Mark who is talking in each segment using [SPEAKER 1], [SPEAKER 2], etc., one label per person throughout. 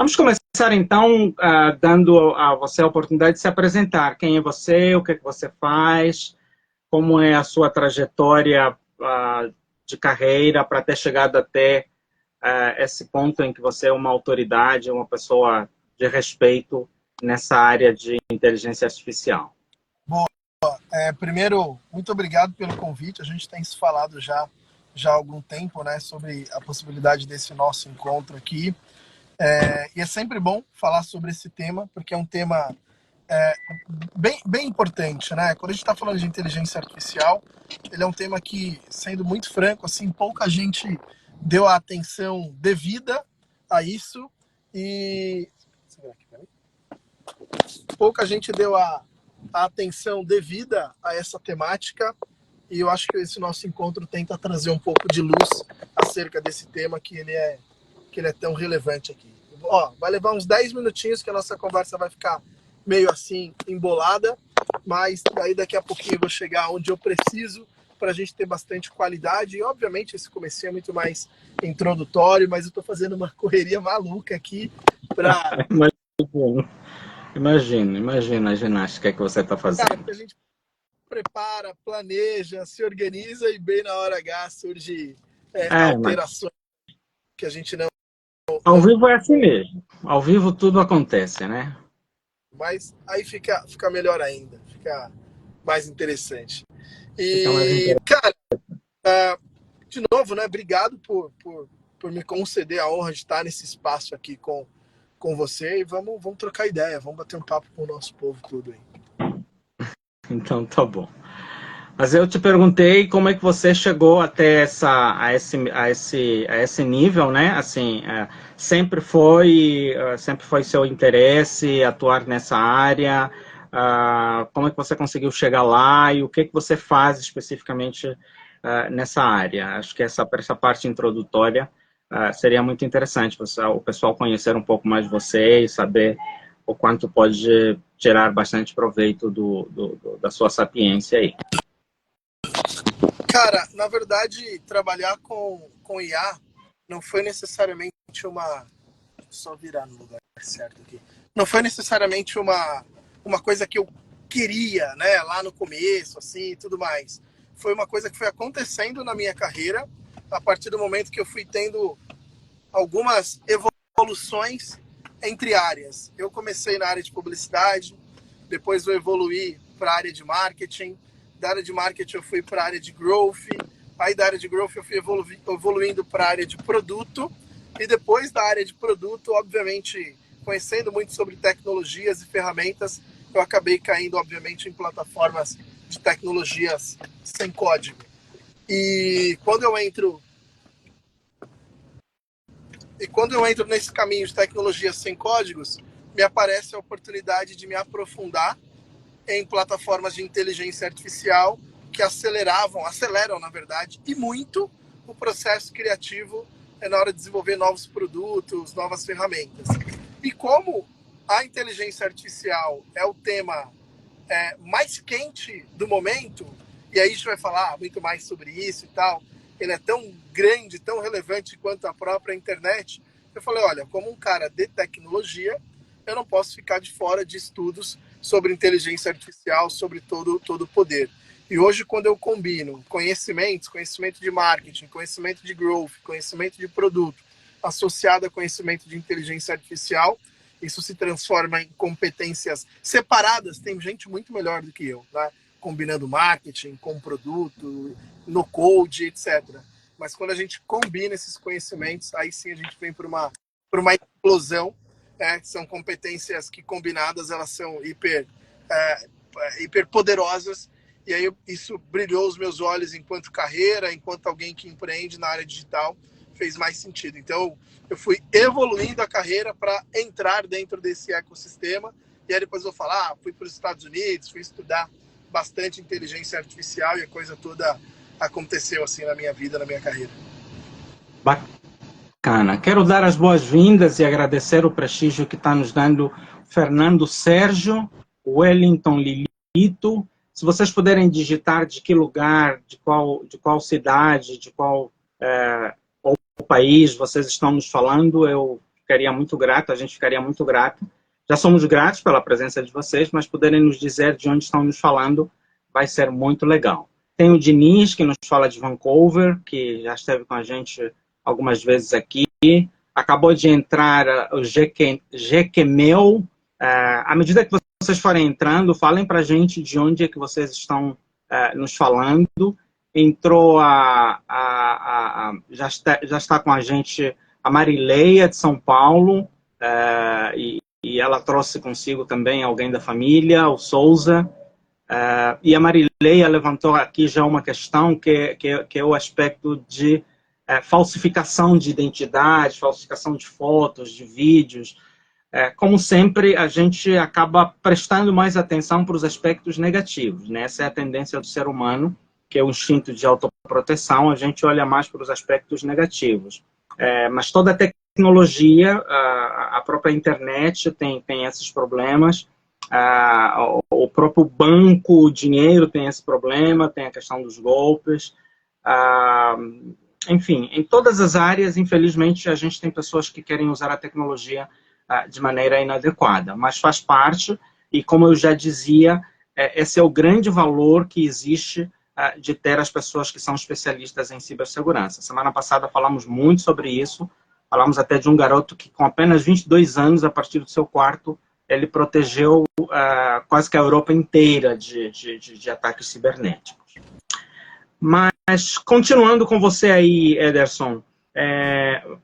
[SPEAKER 1] Vamos começar então dando a você a oportunidade de se apresentar. Quem é você, o que é que você faz, como é a sua trajetória de carreira para ter chegado até esse ponto em que você é uma autoridade, uma pessoa de respeito nessa área de inteligência artificial.
[SPEAKER 2] Boa. Primeiro, muito obrigado pelo convite. A gente tem se falado já há algum tempo, né, sobre a possibilidade desse nosso encontro aqui. E é sempre bom falar sobre esse tema, porque é um tema bem importante, né? Quando a gente está falando de inteligência artificial, ele é um tema que, sendo muito franco, assim, pouca gente deu a atenção devida a isso e pouca gente deu a atenção devida a essa temática, e eu acho que esse nosso encontro tenta trazer um pouco de luz acerca desse tema que ele é tão relevante aqui. Vai levar uns 10 minutinhos que a nossa conversa vai ficar meio assim embolada, mas daí daqui a pouquinho eu vou chegar onde eu preciso para a gente ter bastante qualidade. E obviamente esse comecinho é muito mais introdutório, mas eu estou fazendo uma correria maluca aqui para...
[SPEAKER 1] Imagina a ginástica que você está fazendo.
[SPEAKER 2] Cara, a gente prepara, planeja, se organiza e bem na hora H surge alterações que a gente não...
[SPEAKER 1] Ao vivo é assim mesmo. Ao vivo tudo acontece, né?
[SPEAKER 2] Mas aí fica melhor ainda, fica mais interessante. Cara, de novo, né? Obrigado por me conceder a honra de estar nesse espaço aqui com você. E vamos trocar ideia, vamos bater um papo com o nosso povo tudo aí.
[SPEAKER 1] Então tá bom. Mas eu te perguntei como é que você chegou até a esse nível, né? Assim, sempre foi seu interesse atuar nessa área? Como é que você conseguiu chegar lá e o que você faz especificamente nessa área? Acho que essa parte introdutória seria muito interessante, o pessoal conhecer um pouco mais de você e saber o quanto pode tirar bastante proveito da sua sapiência aí.
[SPEAKER 2] Cara, na verdade, trabalhar com IA não foi necessariamente uma... Só virar no lugar certo aqui. Não foi necessariamente uma coisa que eu queria, né, lá no começo, assim, e tudo mais. Foi uma coisa que foi acontecendo na minha carreira a partir do momento que eu fui tendo algumas evoluções entre áreas. Eu comecei na área de publicidade, depois eu evoluí para a área de marketing. Da área de marketing eu fui para a área de growth, aí da área de growth eu fui evoluindo para a área de produto, e depois da área de produto, obviamente, conhecendo muito sobre tecnologias e ferramentas, eu acabei caindo, obviamente, em plataformas de tecnologias sem código. E quando eu entro nesse caminho de tecnologias sem códigos, me aparece a oportunidade de me aprofundar em plataformas de inteligência artificial que aceleram, na verdade, e muito o processo criativo na hora de desenvolver novos produtos, novas ferramentas. E como a inteligência artificial é o tema mais quente do momento, e aí a gente vai falar muito mais sobre isso e tal, ele é tão grande, tão relevante quanto a própria internet, eu falei, olha, como um cara de tecnologia, eu não posso ficar de fora de estudos sobre inteligência artificial, sobre todo o poder. E hoje, quando eu combino conhecimento de marketing, conhecimento de growth, conhecimento de produto, associado a conhecimento de inteligência artificial, isso se transforma em competências separadas. Tem gente muito melhor do que eu, né? Combinando marketing com produto, no code, etc. Mas quando a gente combina esses conhecimentos, aí sim a gente vem para uma explosão. São competências que combinadas elas são hiper poderosas, e aí isso brilhou os meus olhos enquanto carreira, enquanto alguém que empreende na área digital, fez mais sentido. Então eu fui evoluindo a carreira para entrar dentro desse ecossistema, e aí depois eu vou falar, fui para os Estados Unidos, fui estudar bastante inteligência artificial, e a coisa toda aconteceu assim na minha vida, na minha carreira.
[SPEAKER 1] Bacana. Quero dar as boas-vindas e agradecer o prestígio que está nos dando Fernando Sérgio, Wellington Lilito. Se vocês puderem digitar de que lugar, de qual cidade, de qual país vocês estão nos falando, eu ficaria muito grato, a gente ficaria muito grato. Já somos gratos pela presença de vocês, mas poderem nos dizer de onde estão nos falando vai ser muito legal. Tem o Diniz, que nos fala de Vancouver, que já esteve com a gente algumas vezes aqui. Acabou de entrar o Jequemel. À medida que vocês forem entrando, falem para a gente de onde é que vocês estão nos falando. Entrou já está com a gente a Marileia, de São Paulo, e ela trouxe consigo também alguém da família, o Souza. E a Marileia levantou aqui já uma questão que é o aspecto de falsificação de identidade, falsificação de fotos, de vídeos. Como sempre, a gente acaba prestando mais atenção para os aspectos negativos, né? Essa é a tendência do ser humano, que é o instinto de autoproteção, a gente olha mais para os aspectos negativos. Mas toda a tecnologia, a própria internet tem esses problemas, o próprio banco, o dinheiro tem esse problema, tem a questão dos golpes. Enfim, em todas as áreas, infelizmente, a gente tem pessoas que querem usar a tecnologia de maneira inadequada, mas faz parte, e como eu já dizia, esse é o grande valor que existe de ter as pessoas que são especialistas em cibersegurança. Semana passada falamos muito sobre isso, falamos até de um garoto que com apenas 22 anos, a partir do seu quarto, ele protegeu quase que a Europa inteira de ataques cibernéticos. Mas, continuando com você aí, Ederson,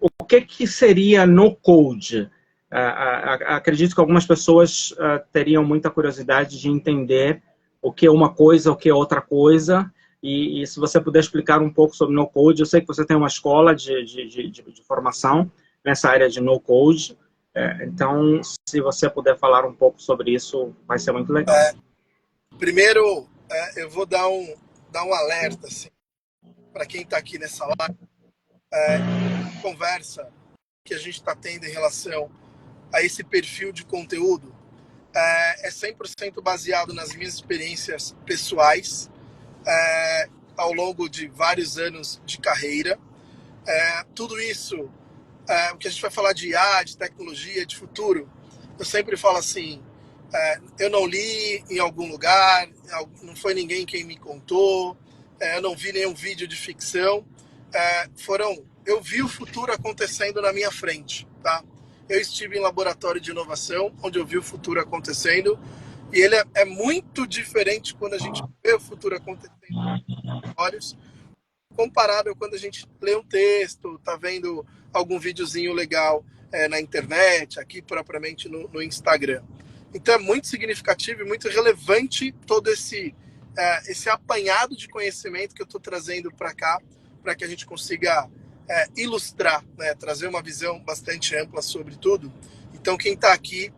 [SPEAKER 1] o que seria no-code? Acredito que algumas pessoas teriam muita curiosidade de entender o que é uma coisa, o que é outra coisa, e se você puder explicar um pouco sobre no-code. Eu sei que você tem uma escola de formação nessa área de no-code, então, se você puder falar um pouco sobre isso, vai ser muito legal.
[SPEAKER 2] Primeiro, eu vou dar um alerta assim, para quem está aqui nessa live. Conversa que a gente está tendo em relação a esse perfil de conteúdo é 100% baseado nas minhas experiências pessoais ao longo de vários anos de carreira. Tudo isso, o que a gente vai falar de IA, de tecnologia, de futuro, eu sempre falo assim, eu não li em algum lugar, não foi ninguém quem me contou, eu não vi nenhum vídeo de ficção, eu vi o futuro acontecendo na minha frente, tá? Eu estive em laboratório de inovação, onde eu vi o futuro acontecendo, e ele é muito diferente quando a gente vê o futuro acontecendo nos olhos, comparado a quando a gente lê um texto, tá vendo algum videozinho legal na internet, aqui propriamente no Instagram. Então é muito significativo e muito relevante todo esse apanhado de conhecimento que eu estou trazendo para cá, para que a gente consiga ilustrar, né, trazer uma visão bastante ampla sobre tudo. Então quem está aqui,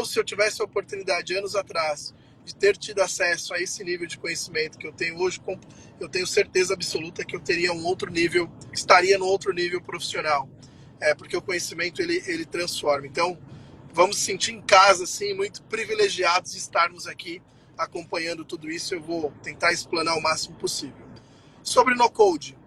[SPEAKER 2] se eu tivesse a oportunidade anos atrás de ter tido acesso a esse nível de conhecimento que eu tenho hoje, eu tenho certeza absoluta que eu teria um outro nível, estaria no outro nível profissional, porque o conhecimento ele transforma. Então vamos se sentir em casa, assim, muito privilegiados de estarmos aqui acompanhando tudo isso. Eu vou tentar explanar o máximo possível. Sobre no-code,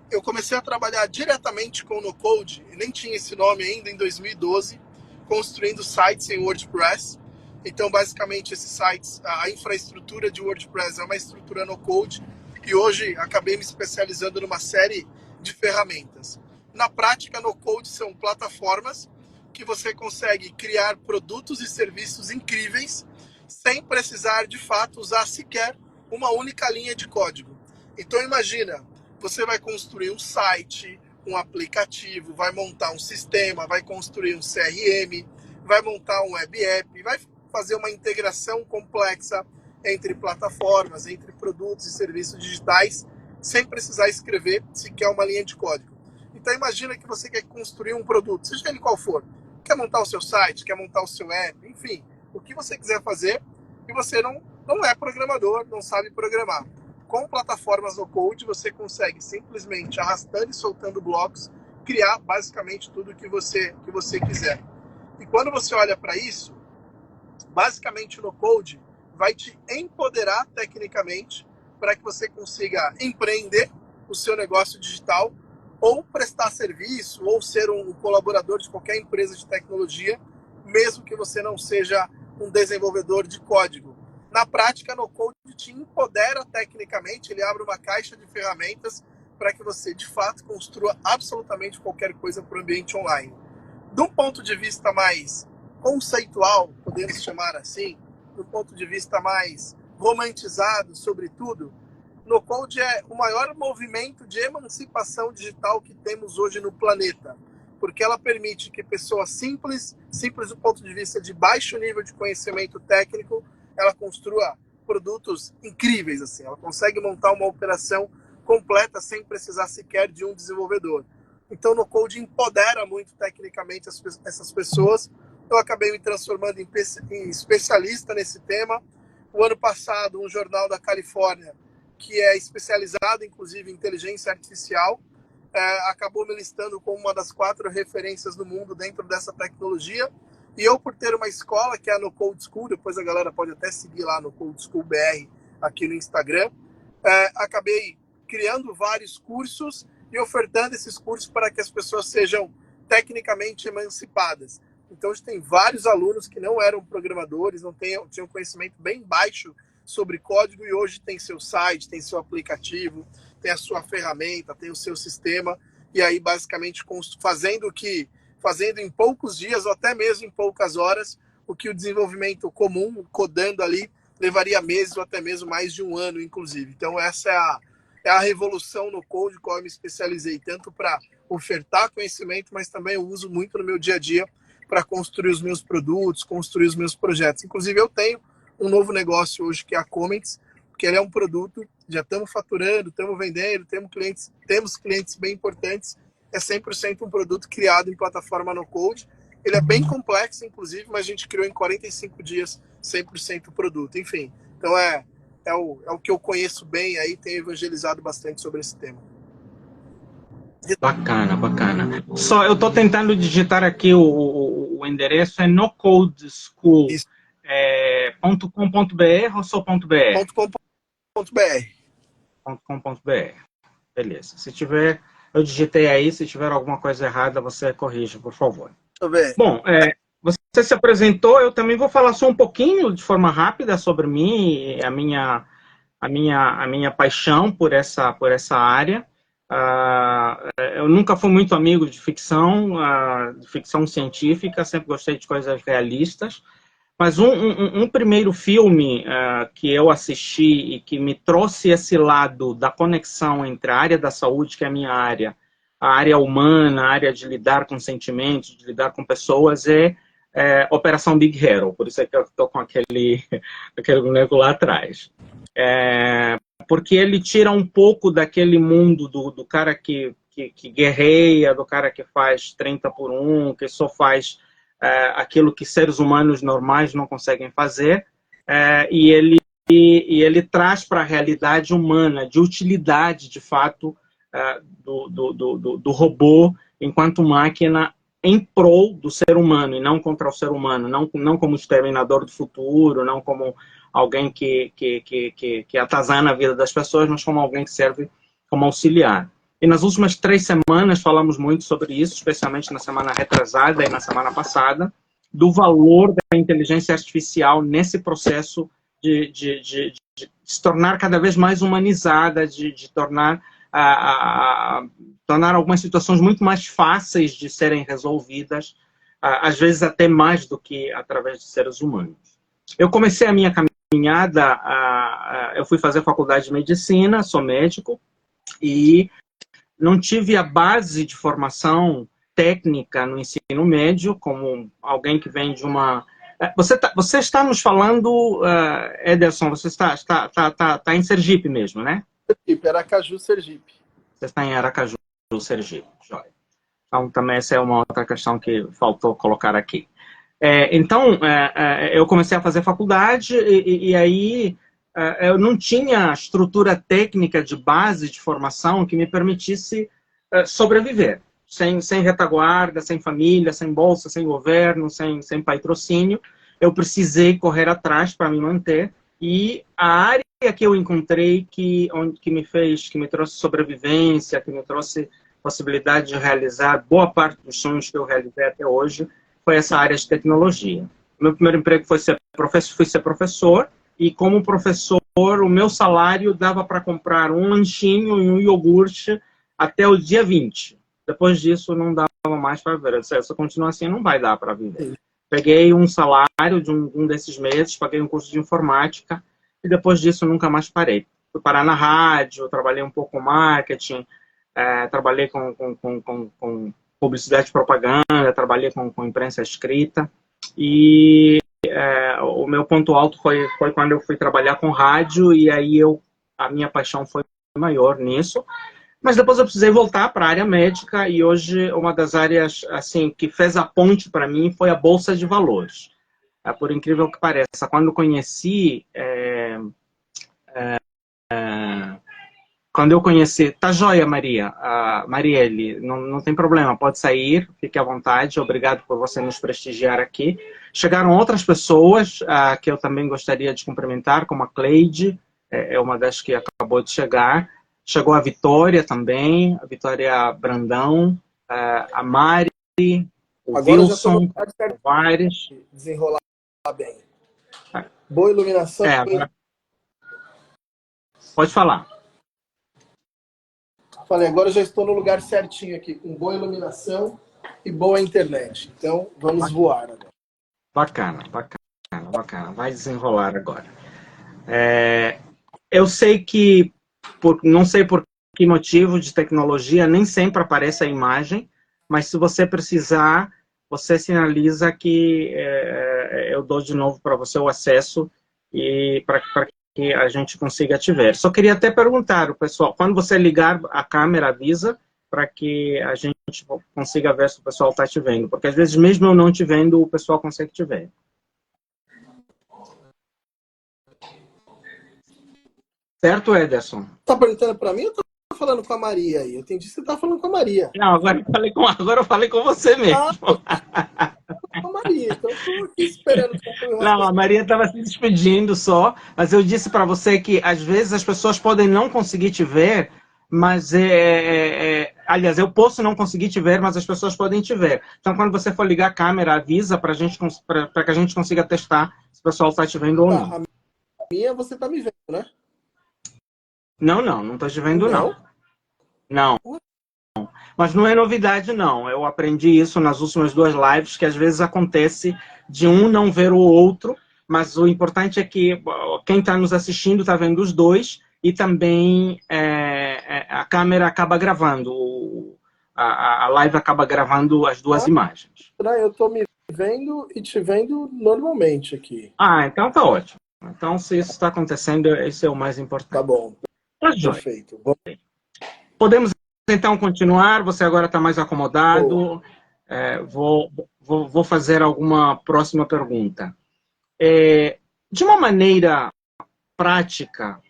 [SPEAKER 2] eu comecei a trabalhar diretamente com no-code, nem tinha esse nome ainda, em 2012, construindo sites em WordPress. Então, basicamente, esses sites, a infraestrutura de WordPress é uma estrutura no-code, e hoje acabei me especializando numa série de ferramentas. Na prática, no-code são plataformas que você consegue criar produtos e serviços incríveis sem precisar, de fato, usar sequer uma única linha de código. Então, imagina, você vai construir um site, um aplicativo, vai montar um sistema, vai construir um CRM, vai montar um web app, vai fazer uma integração complexa entre plataformas, entre produtos e serviços digitais, sem precisar escrever sequer uma linha de código. Então, imagina que você quer construir um produto, seja ele qual for. Quer montar o seu site, quer montar o seu app, enfim, o que você quiser fazer, e você não é programador, não sabe programar. Com plataformas no code, você consegue simplesmente, arrastando e soltando blocos, criar basicamente tudo que você quiser. E quando você olha para isso, basicamente no code vai te empoderar tecnicamente para que você consiga empreender o seu negócio digital ou prestar serviço, ou ser um colaborador de qualquer empresa de tecnologia, mesmo que você não seja um desenvolvedor de código. Na prática, no Code te empodera tecnicamente, ele abre uma caixa de ferramentas para que você, de fato, construa absolutamente qualquer coisa para o ambiente online. De um ponto de vista mais conceitual, podemos chamar assim, do ponto de vista mais romantizado, sobretudo, no Code é o maior movimento de emancipação digital que temos hoje no planeta, porque ela permite que pessoas simples do ponto de vista de baixo nível de conhecimento técnico, ela construa produtos incríveis, assim. Ela consegue montar uma operação completa sem precisar sequer de um desenvolvedor. Então, no Code empodera muito tecnicamente essas pessoas. Eu acabei me transformando em especialista nesse tema. O ano passado, um jornal da Califórnia, que é especializado, inclusive, em inteligência artificial, acabou me listando como uma das 4 referências do mundo dentro dessa tecnologia. E eu, por ter uma escola, que é a No Code School, depois a galera pode até seguir lá no Code School BR aqui no Instagram, acabei criando vários cursos e ofertando esses cursos para que as pessoas sejam tecnicamente emancipadas. Então, a gente tem vários alunos que não eram programadores, tinham conhecimento bem baixo sobre código e hoje tem seu site, tem seu aplicativo, tem a sua ferramenta, tem o seu sistema, e aí basicamente fazendo em poucos dias ou até mesmo em poucas horas o que o desenvolvimento comum, codando ali, levaria meses ou até mesmo mais de um ano, inclusive. Então essa é a revolução no Code, qual eu me especializei, tanto para ofertar conhecimento, mas também eu uso muito no meu dia a dia para construir os meus produtos, construir os meus projetos. Inclusive eu tenho um novo negócio hoje que é a Comments, que ele é um produto, já estamos faturando, estamos vendendo, temos clientes bem importantes, é 100% um produto criado em plataforma no Code. Ele é bem complexo, inclusive, mas a gente criou em 45 dias 100% o produto. Enfim, então é o que eu conheço bem, aí tenho evangelizado bastante sobre esse tema.
[SPEAKER 1] Bacana, bacana. Só eu estou tentando digitar aqui o endereço, é nocodeschool.com.br ou só .br? .com.br. Beleza. Se tiver, eu digitei aí, se tiver alguma coisa errada, você corrija, por favor. Bom, você se apresentou, eu também vou falar só um pouquinho, de forma rápida, sobre mim, a minha paixão por essa área. Eu nunca fui muito amigo de ficção científica, sempre gostei de coisas realistas, mas um primeiro filme que eu assisti e que me trouxe esse lado da conexão entre a área da saúde, que é a minha área, a área humana, a área de lidar com sentimentos, de lidar com pessoas, é Operação Big Hero, por isso é que eu estou com aquele boneco lá atrás. Porque ele tira um pouco daquele mundo do cara que guerreia, do cara que faz 30 por 1, que só faz aquilo que seres humanos normais não conseguem fazer, e ele traz para a realidade humana, de utilidade, de fato, do robô enquanto máquina em prol do ser humano e não contra o ser humano, não como exterminador do futuro, não como alguém que atazana a vida das pessoas, mas como alguém que serve como auxiliar. E nas últimas 3 semanas falamos muito sobre isso, especialmente na semana retrasada e na semana passada, do valor da inteligência artificial nesse processo de se tornar cada vez mais humanizada, de tornar algumas situações muito mais fáceis de serem resolvidas, às vezes até mais do que através de seres humanos. Eu comecei a minha caminhada, eu fui fazer faculdade de medicina, sou médico, e não tive a base de formação técnica no ensino médio, como alguém que vem de uma... Você está nos falando, Ederson, você está em Sergipe mesmo, né?
[SPEAKER 2] Sergipe, Aracaju, Sergipe.
[SPEAKER 1] Você está em Aracaju, Sergipe. Joia. Então, também essa é uma outra questão que faltou colocar aqui. Então, eu comecei a fazer faculdade e aí eu não tinha estrutura técnica de base de formação que me permitisse sobreviver. Sem retaguarda, sem família, sem bolsa, sem governo, sem patrocínio. Eu precisei correr atrás para me manter. E a área que eu encontrei que me trouxe sobrevivência, que me trouxe possibilidade de realizar boa parte dos sonhos que eu realizei até hoje, foi essa área de tecnologia. Meu primeiro emprego foi fui ser professor, e como professor, o meu salário dava para comprar um lanchinho e um iogurte até o dia 20. Depois disso, não dava mais para viver. Se eu continuar assim, não vai dar para viver. Peguei um salário de um desses meses, paguei um curso de informática, e depois disso, nunca mais parei. Fui parar na rádio, trabalhei um pouco com marketing, trabalhei com publicidade e propaganda, trabalhei com imprensa escrita, e o meu ponto alto foi quando eu fui trabalhar com rádio, e aí a minha paixão foi maior nisso. Mas depois eu precisei voltar para a área médica, e hoje uma das áreas assim que fez a ponte para mim foi a Bolsa de Valores. Por incrível que pareça, quando conheci... Quando eu conheci... Tá joia, Maria. Marielle, não tem problema, pode sair, fique à vontade. Obrigado por você nos prestigiar aqui. Chegaram outras pessoas que eu também gostaria de cumprimentar, como a Cleide, é uma das que acabou de chegar. Chegou a Vitória também, a Vitória Brandão, a Mari, o
[SPEAKER 2] Agora
[SPEAKER 1] Wilson,
[SPEAKER 2] o
[SPEAKER 1] Vares.
[SPEAKER 2] Desenrolar bem. Boa iluminação.
[SPEAKER 1] Agora... Pode falar.
[SPEAKER 2] Falei, agora eu já estou no lugar certinho aqui, com boa iluminação e boa internet. Então, vamos voar agora.
[SPEAKER 1] Bacana. Vai desenrolar agora. Eu sei que, não sei por que motivo de tecnologia, nem sempre aparece a imagem, mas se você precisar, você sinaliza que eu dou de novo para você o acesso, e para que a gente consiga te ver. Só queria até perguntar, o pessoal, quando você ligar a câmera, avisa para que a gente consiga ver se o pessoal está te vendo, porque às vezes mesmo eu não te vendo, o pessoal consegue te ver. Certo, Ederson?
[SPEAKER 2] Tá perguntando para mim ou tá falando com a Maria aí? Eu entendi que você tá falando com a Maria.
[SPEAKER 1] Não, agora eu falei com você mesmo.
[SPEAKER 2] Com a Maria, então eu tô aqui esperando.
[SPEAKER 1] Não, a Maria estava se despedindo só, mas eu disse para você que às vezes as pessoas podem não conseguir te ver, mas aliás, eu posso não conseguir te ver, mas as pessoas podem te ver. Então, quando você for ligar a câmera, avisa para que a gente consiga testar se o pessoal está te vendo ou não.
[SPEAKER 2] A minha você tá me vendo, né?
[SPEAKER 1] Não estou te vendo, não. Não. Mas não é novidade, não. Eu aprendi isso nas últimas 2 lives, que às vezes acontece de um não ver o outro, mas o importante é que quem está nos assistindo está vendo os dois, e também a câmera acaba gravando, a live acaba gravando as 2 imagens.
[SPEAKER 2] Eu estou me vendo e te vendo normalmente aqui.
[SPEAKER 1] Então tá ótimo. Então, se isso está acontecendo, esse é o mais importante.
[SPEAKER 2] Tá bom.
[SPEAKER 1] Perfeito. Podemos então continuar, você agora está mais acomodado. Vou fazer alguma próxima pergunta. De uma maneira prática,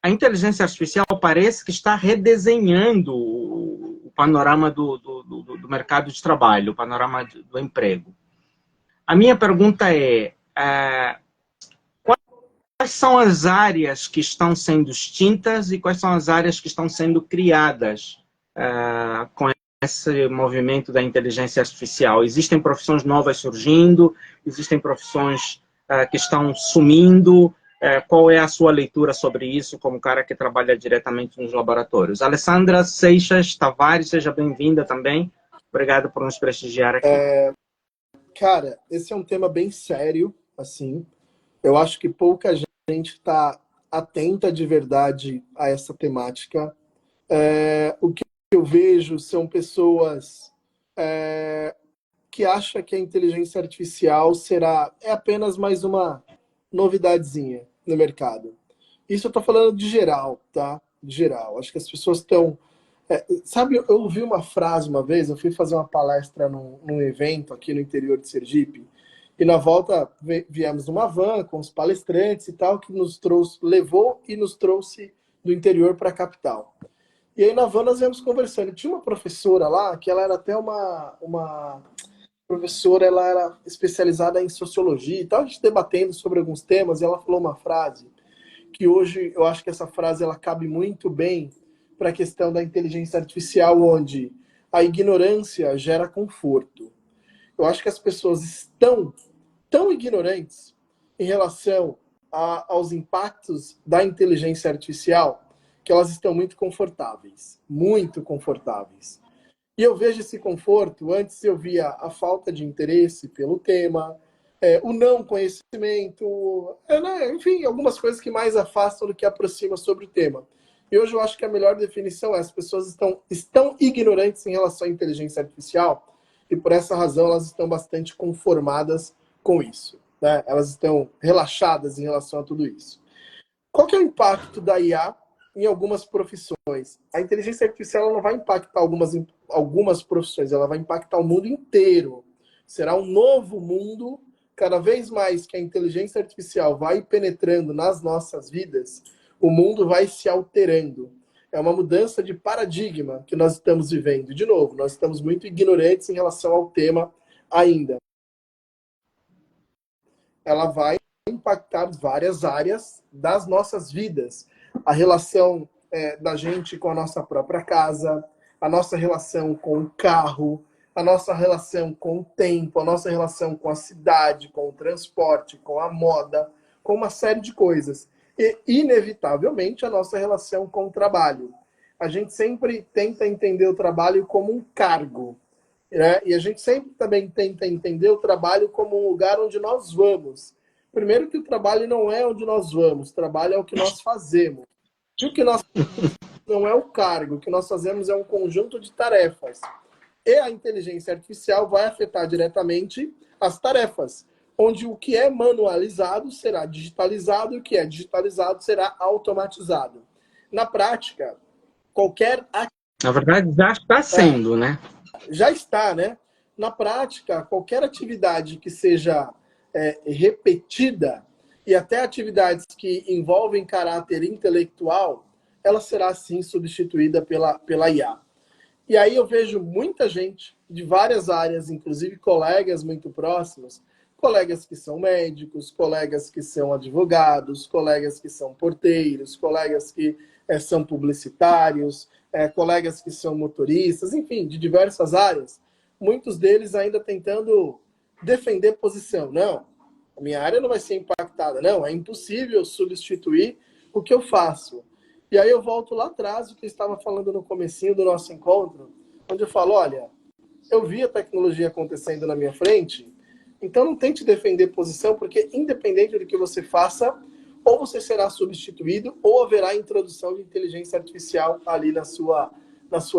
[SPEAKER 1] a inteligência artificial parece que está redesenhando o panorama do mercado de trabalho, o panorama do emprego. A minha pergunta quais são as áreas que estão sendo extintas e quais são as áreas que estão sendo criadas com esse movimento da inteligência artificial? Existem profissões novas surgindo? Existem profissões que estão sumindo? Qual é a sua leitura sobre isso, como cara que trabalha diretamente nos laboratórios? Alessandra Seixas Tavares, seja bem-vinda também. Obrigado por nos prestigiar aqui.
[SPEAKER 2] Cara, esse é um tema bem sério, assim. Eu acho que pouca gente está atenta de verdade a essa temática. O que eu vejo são pessoas que acham que a inteligência artificial é apenas mais uma novidadezinha no mercado. Isso eu estou falando de geral, tá? De geral. Acho que as pessoas estão... sabe, eu ouvi uma frase uma vez, eu fui fazer uma palestra num evento aqui no interior de Sergipe, e na volta viemos numa van com os palestrantes e tal, que levou e nos trouxe do interior para a capital. E aí na van nós viemos conversando. Tinha uma professora lá, que ela era até uma professora, ela era especializada em sociologia e tal, a gente debatendo sobre alguns temas, e ela falou uma frase, que hoje eu acho que essa frase ela cabe muito bem para a questão da inteligência artificial, onde a ignorância gera conforto. Eu acho que as pessoas estão tão ignorantes em relação aos impactos da inteligência artificial que elas estão muito confortáveis. Muito confortáveis. E eu vejo esse conforto, antes eu via a falta de interesse pelo tema, o não conhecimento, né? Enfim, algumas coisas que mais afastam do que aproximam sobre o tema. E hoje eu acho que a melhor definição é: as pessoas estão ignorantes em relação à inteligência artificial, e por essa razão elas estão bastante conformadas com isso, né? Elas estão relaxadas em relação a tudo isso. Qual que é o impacto da IA em algumas profissões? A inteligência artificial ela não vai impactar algumas profissões, ela vai impactar o mundo inteiro. Será um novo mundo, cada vez mais que a inteligência artificial vai penetrando nas nossas vidas, o mundo vai se alterando. É uma mudança de paradigma que nós estamos vivendo. De novo, nós estamos muito ignorantes em relação ao tema ainda. Ela vai impactar várias áreas das nossas vidas. A relação da gente com a nossa própria casa, a nossa relação com o carro, a nossa relação com o tempo, a nossa relação com a cidade, com o transporte, com a moda, com uma série de coisas. E, inevitavelmente, a nossa relação com o trabalho. A gente sempre tenta entender o trabalho como um cargo, né? E a gente sempre também tenta entender o trabalho como um lugar onde nós vamos. Primeiro que o trabalho não é onde nós vamos, o trabalho é o que nós fazemos. E o que nós não é o cargo, o que nós fazemos é um conjunto de tarefas. E a inteligência artificial vai afetar diretamente as tarefas, onde o que é manualizado será digitalizado e o que é digitalizado será automatizado. Na prática, qualquer...
[SPEAKER 1] Na verdade, já está sendo, né?
[SPEAKER 2] Já está, né? Na prática, qualquer atividade que seja repetida, e até atividades que envolvem caráter intelectual, ela será, sim, substituída pela IA. E aí eu vejo muita gente de várias áreas, inclusive colegas muito próximos, colegas que são médicos, colegas que são advogados, colegas que são porteiros, colegas que são publicitários, colegas que são motoristas, enfim, de diversas áreas, muitos deles ainda tentando defender posição. Não, a minha área não vai ser impactada. Não, é impossível substituir o que eu faço. E aí eu volto lá atrás, o que eu estava falando no comecinho do nosso encontro, onde eu falo, olha, eu vi a tecnologia acontecendo na minha frente, então não tente defender posição, porque independente do que você faça, ou você será substituído, ou haverá introdução de inteligência artificial ali na sua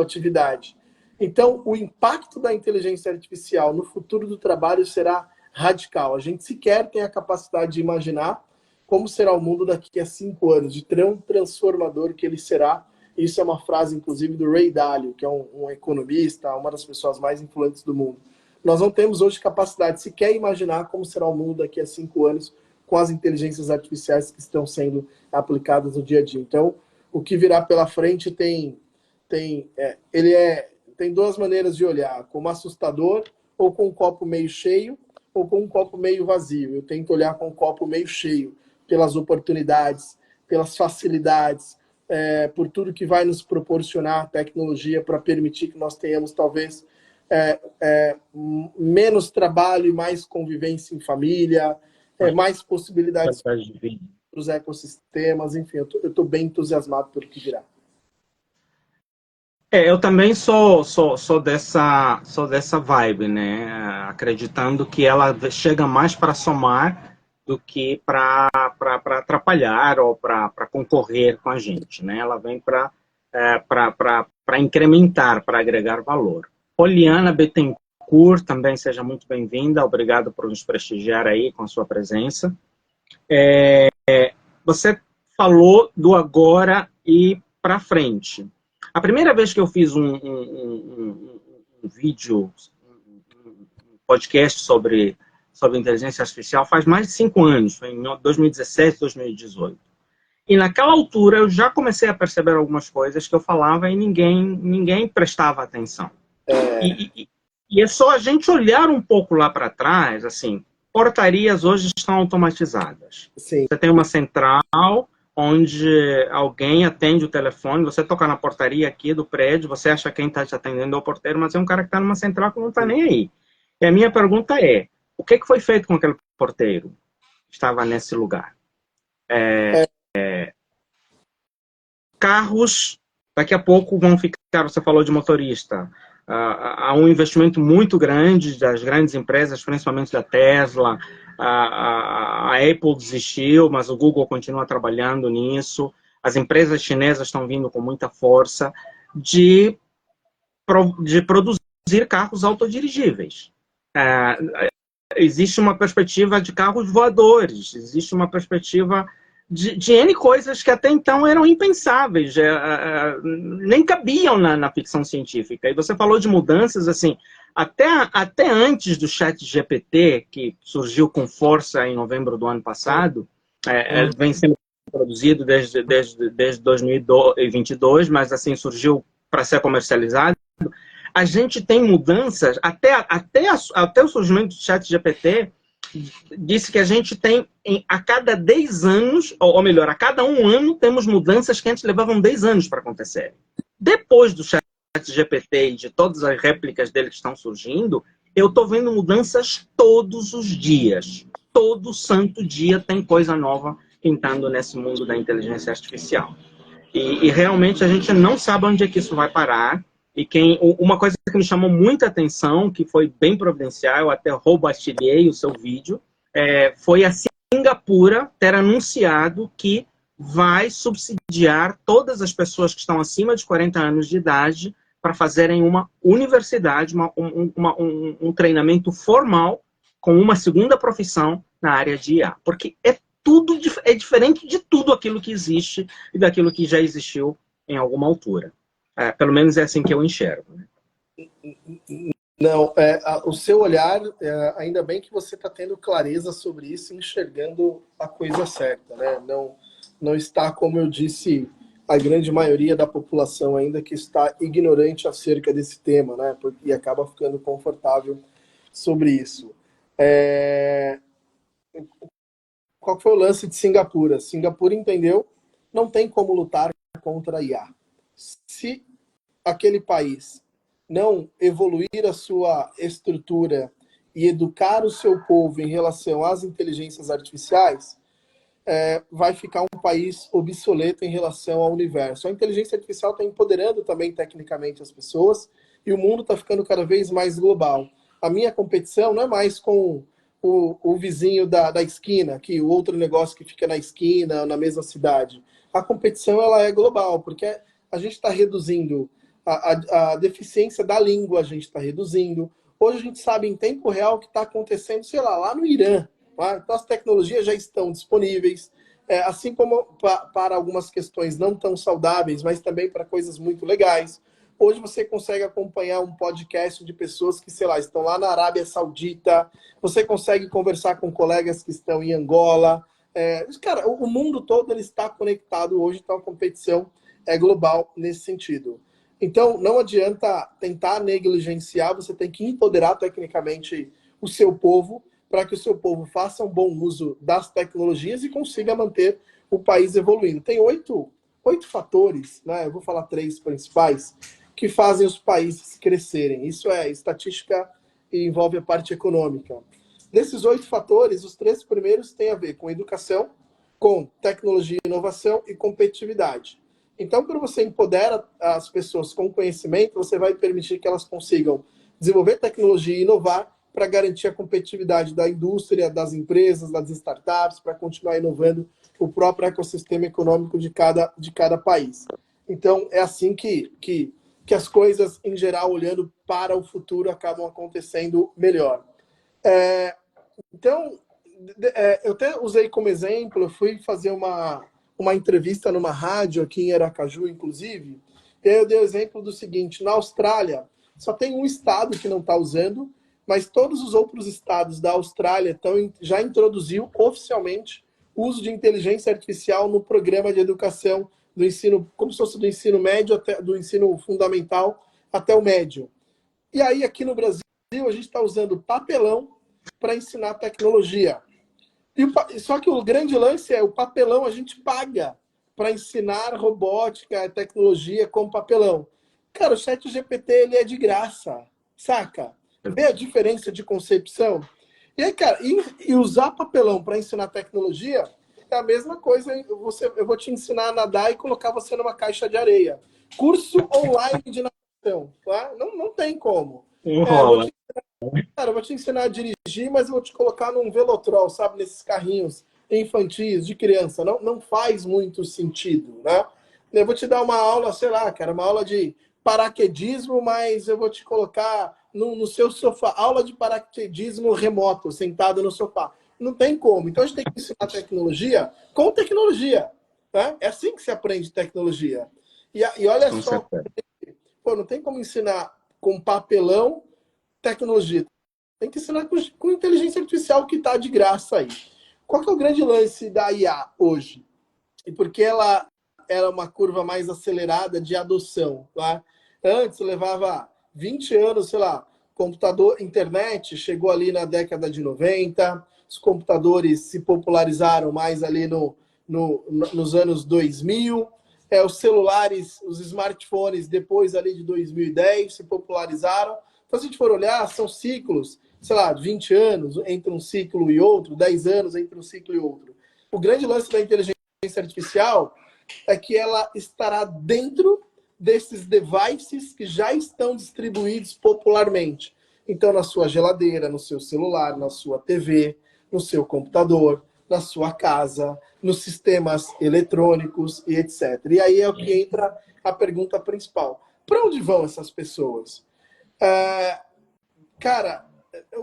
[SPEAKER 2] atividade. Então, o impacto da inteligência artificial no futuro do trabalho será radical. A gente sequer tem a capacidade de imaginar como será o mundo daqui a 5 anos, de tão transformador que ele será. Isso é uma frase, inclusive, do Ray Dalio, que é um economista, uma das pessoas mais influentes do mundo. Nós não temos hoje capacidade sequer de imaginar como será o mundo daqui a 5 anos com as inteligências artificiais que estão sendo aplicadas no dia a dia. Então, o que virá pela frente tem 2 maneiras de olhar, como assustador, ou com um copo meio cheio, ou com um copo meio vazio. Eu tento olhar com um copo meio cheio, pelas oportunidades, pelas facilidades, por tudo que vai nos proporcionar a tecnologia para permitir que nós tenhamos, talvez, menos trabalho e mais convivência em família, mais possibilidades para os ecossistemas. Enfim, eu estou bem entusiasmado pelo que virá.
[SPEAKER 1] Eu também sou dessa vibe, né? Acreditando que ela chega mais para somar do que para atrapalhar ou para concorrer com a gente, né? Ela vem para incrementar, para agregar valor. Poliana Bettencourt, também seja muito bem-vinda. Obrigado por nos prestigiar aí com a sua presença. Você falou do agora e para frente. A primeira vez que eu fiz um vídeo, um podcast sobre inteligência artificial faz mais de 5 anos, foi em 2017, 2018. E naquela altura eu já comecei a perceber algumas coisas que eu falava e ninguém prestava atenção. E é só a gente olhar um pouco lá para trás, assim, portarias hoje estão automatizadas.
[SPEAKER 2] Sim.
[SPEAKER 1] Você tem uma central onde alguém atende o telefone, você toca na portaria aqui do prédio, você acha que quem está te atendendo é o porteiro, mas é um cara que está numa central que não está nem aí. E a minha pergunta é, o que foi feito com aquele porteiro que estava nesse lugar? Carros, daqui a pouco vão ficar, você falou de motorista, há um investimento muito grande das grandes empresas, principalmente da Tesla, a Apple desistiu, mas o Google continua trabalhando nisso, as empresas chinesas estão vindo com muita força de produzir carros autodirigíveis. Existe uma perspectiva de carros voadores, existe uma perspectiva de N coisas que até então eram impensáveis, nem cabiam na ficção científica. E você falou de mudanças, assim, até antes do ChatGPT, que surgiu com força em novembro do ano passado, vem sendo produzido desde 2022, mas assim surgiu para ser comercializado. A gente tem mudanças, até o surgimento do ChatGPT, disse que a gente tem, a cada 10 anos, ou melhor, a cada um ano, temos mudanças que antes levavam 10 anos para acontecer. Depois do ChatGPT e de todas as réplicas dele que estão surgindo, eu estou vendo mudanças todos os dias. Todo santo dia tem coisa nova pintando nesse mundo da inteligência artificial. E realmente a gente não sabe onde é que isso vai parar. E uma coisa que me chamou muita atenção, que foi bem providencial, eu até roubalhei o seu vídeo, foi a Singapura ter anunciado que vai subsidiar todas as pessoas que estão acima de 40 anos de idade para fazerem uma universidade, um treinamento formal com uma segunda profissão na área de IA. Porque é diferente de tudo aquilo que existe e daquilo que já existiu em alguma altura. Pelo menos é assim que eu enxergo.
[SPEAKER 2] Não, o seu olhar, ainda bem que você está tendo clareza sobre isso, enxergando a coisa certa, né? Não está, como eu disse, a grande maioria da população ainda que está ignorante acerca desse tema, né? E acaba ficando confortável sobre isso. Qual foi o lance de Singapura? Singapura entendeu, não tem como lutar contra a IA. Se aquele país não evoluir a sua estrutura e educar o seu povo em relação às inteligências artificiais, vai ficar um país obsoleto em relação ao universo. A inteligência artificial está empoderando também tecnicamente as pessoas e o mundo está ficando cada vez mais global. A minha competição não é mais com o vizinho da esquina, que o outro negócio que fica na esquina, na mesma cidade. A competição ela é global, porque a gente está reduzindo a deficiência da língua, a gente está reduzindo. Hoje a gente sabe em tempo real o que está acontecendo, sei lá no Irã. Tá? Então as tecnologias já estão disponíveis, assim como para algumas questões não tão saudáveis, mas também para coisas muito legais. Hoje você consegue acompanhar um podcast de pessoas que, sei lá, estão lá na Arábia Saudita, você consegue conversar com colegas que estão em Angola. Cara, o mundo todo ele está conectado hoje, então a competição é global nesse sentido. Então, não adianta tentar negligenciar, você tem que empoderar tecnicamente o seu povo para que o seu povo faça um bom uso das tecnologias e consiga manter o país evoluindo. Tem oito fatores, né? Eu vou falar 3 principais, que fazem os países crescerem. Isso é estatística e envolve a parte econômica. Desses 8 fatores, os 3 primeiros têm a ver com educação, com tecnologia e inovação e competitividade. Então, quando você empodera as pessoas com conhecimento, você vai permitir que elas consigam desenvolver tecnologia e inovar para garantir a competitividade da indústria, das empresas, das startups, para continuar inovando o próprio ecossistema econômico de cada país. Então, é assim que as coisas, em geral, olhando para o futuro, acabam acontecendo melhor. Então, eu até usei como exemplo, eu fui fazer uma entrevista numa rádio aqui em Aracaju, inclusive, e aí eu dei o exemplo do seguinte: na Austrália, só tem um estado que não está usando, mas todos os outros estados da Austrália já introduziu oficialmente o uso de inteligência artificial no programa de educação do ensino, como se fosse do ensino médio, até do ensino fundamental até o médio. E aí, aqui no Brasil, a gente está usando papelão para ensinar tecnologia. Só que o grande lance é o papelão a gente paga para ensinar robótica, tecnologia com papelão. Cara, o ChatGPT ele é de graça, saca? Vê a diferença de concepção? E aí, cara, e usar papelão para ensinar tecnologia é a mesma coisa. Eu vou te ensinar a nadar e colocar você numa caixa de areia. Curso online de natação, tá? Não tem como.
[SPEAKER 1] Enrola.
[SPEAKER 2] Eu vou te ensinar a dirigir, mas eu vou te colocar num velotrol, sabe? Nesses carrinhos infantis de criança. Não faz muito sentido, né? Eu vou te dar uma aula, sei lá, cara, uma aula de paraquedismo, mas eu vou te colocar no seu sofá. Aula de paraquedismo remoto, sentado no sofá. Não tem como. Então a gente tem que ensinar tecnologia com tecnologia. Né? É assim que se aprende tecnologia. E olha só, pô, não tem como ensinar com papelão tecnologia. Tem que ensinar com inteligência artificial que está de graça aí. Qual que é o grande lance da IA hoje? E por que ela era uma curva mais acelerada de adoção? Tá? Antes levava 20 anos, sei lá, computador, internet chegou ali na década de 90, os computadores se popularizaram mais ali nos anos 2000, os celulares, os smartphones depois ali de 2010 se popularizaram. Então, se a gente for olhar, são ciclos, sei lá, 20 anos entre um ciclo e outro, 10 anos entre um ciclo e outro. O grande lance da inteligência artificial é que ela estará dentro desses devices que já estão distribuídos popularmente. Então, na sua geladeira, no seu celular, na sua TV, no seu computador, na sua casa, nos sistemas eletrônicos e etc. E aí é o que entra a pergunta principal. Para onde vão essas pessoas? Cara,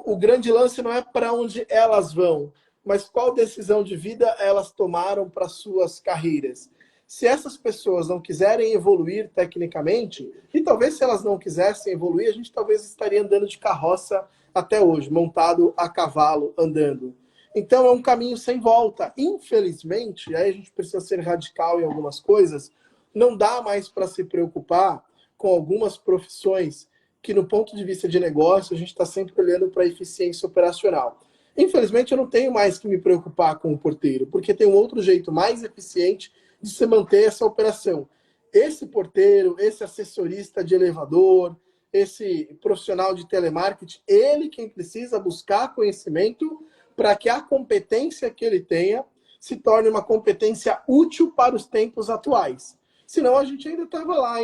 [SPEAKER 2] o grande lance não é para onde elas vão, mas qual decisão de vida elas tomaram para suas carreiras. Se essas pessoas não quiserem evoluir tecnicamente, e talvez se elas não quisessem evoluir, a gente talvez estaria andando de carroça até hoje, montado a cavalo, andando. Então é um caminho sem volta. Infelizmente, aí a gente precisa ser radical em algumas coisas, não dá mais para se preocupar com algumas profissões que, no ponto de vista de negócio, a gente está sempre olhando para a eficiência operacional. Infelizmente, eu não tenho mais que me preocupar com o porteiro, porque tem um outro jeito mais eficiente de se manter essa operação. Esse porteiro, esse assessorista de elevador, esse profissional de telemarketing, ele quem precisa buscar conhecimento para que a competência que ele tenha se torne uma competência útil para os tempos atuais. Senão a gente ainda estava lá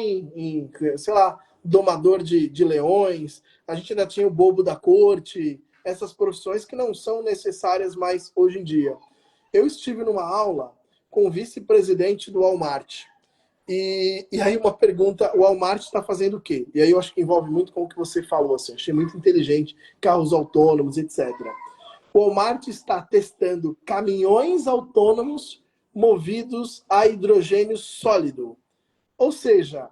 [SPEAKER 2] sei lá, domador de leões, a gente ainda tinha o bobo da corte, essas profissões que não são necessárias mais hoje em dia. Eu estive numa aula com o vice-presidente do Walmart. E aí uma pergunta, o Walmart está fazendo o quê? E aí eu acho que envolve muito com o que você falou, assim, achei muito inteligente, carros autônomos, etc. O Walmart está testando caminhões autônomos movidos a hidrogênio sólido. Ou seja,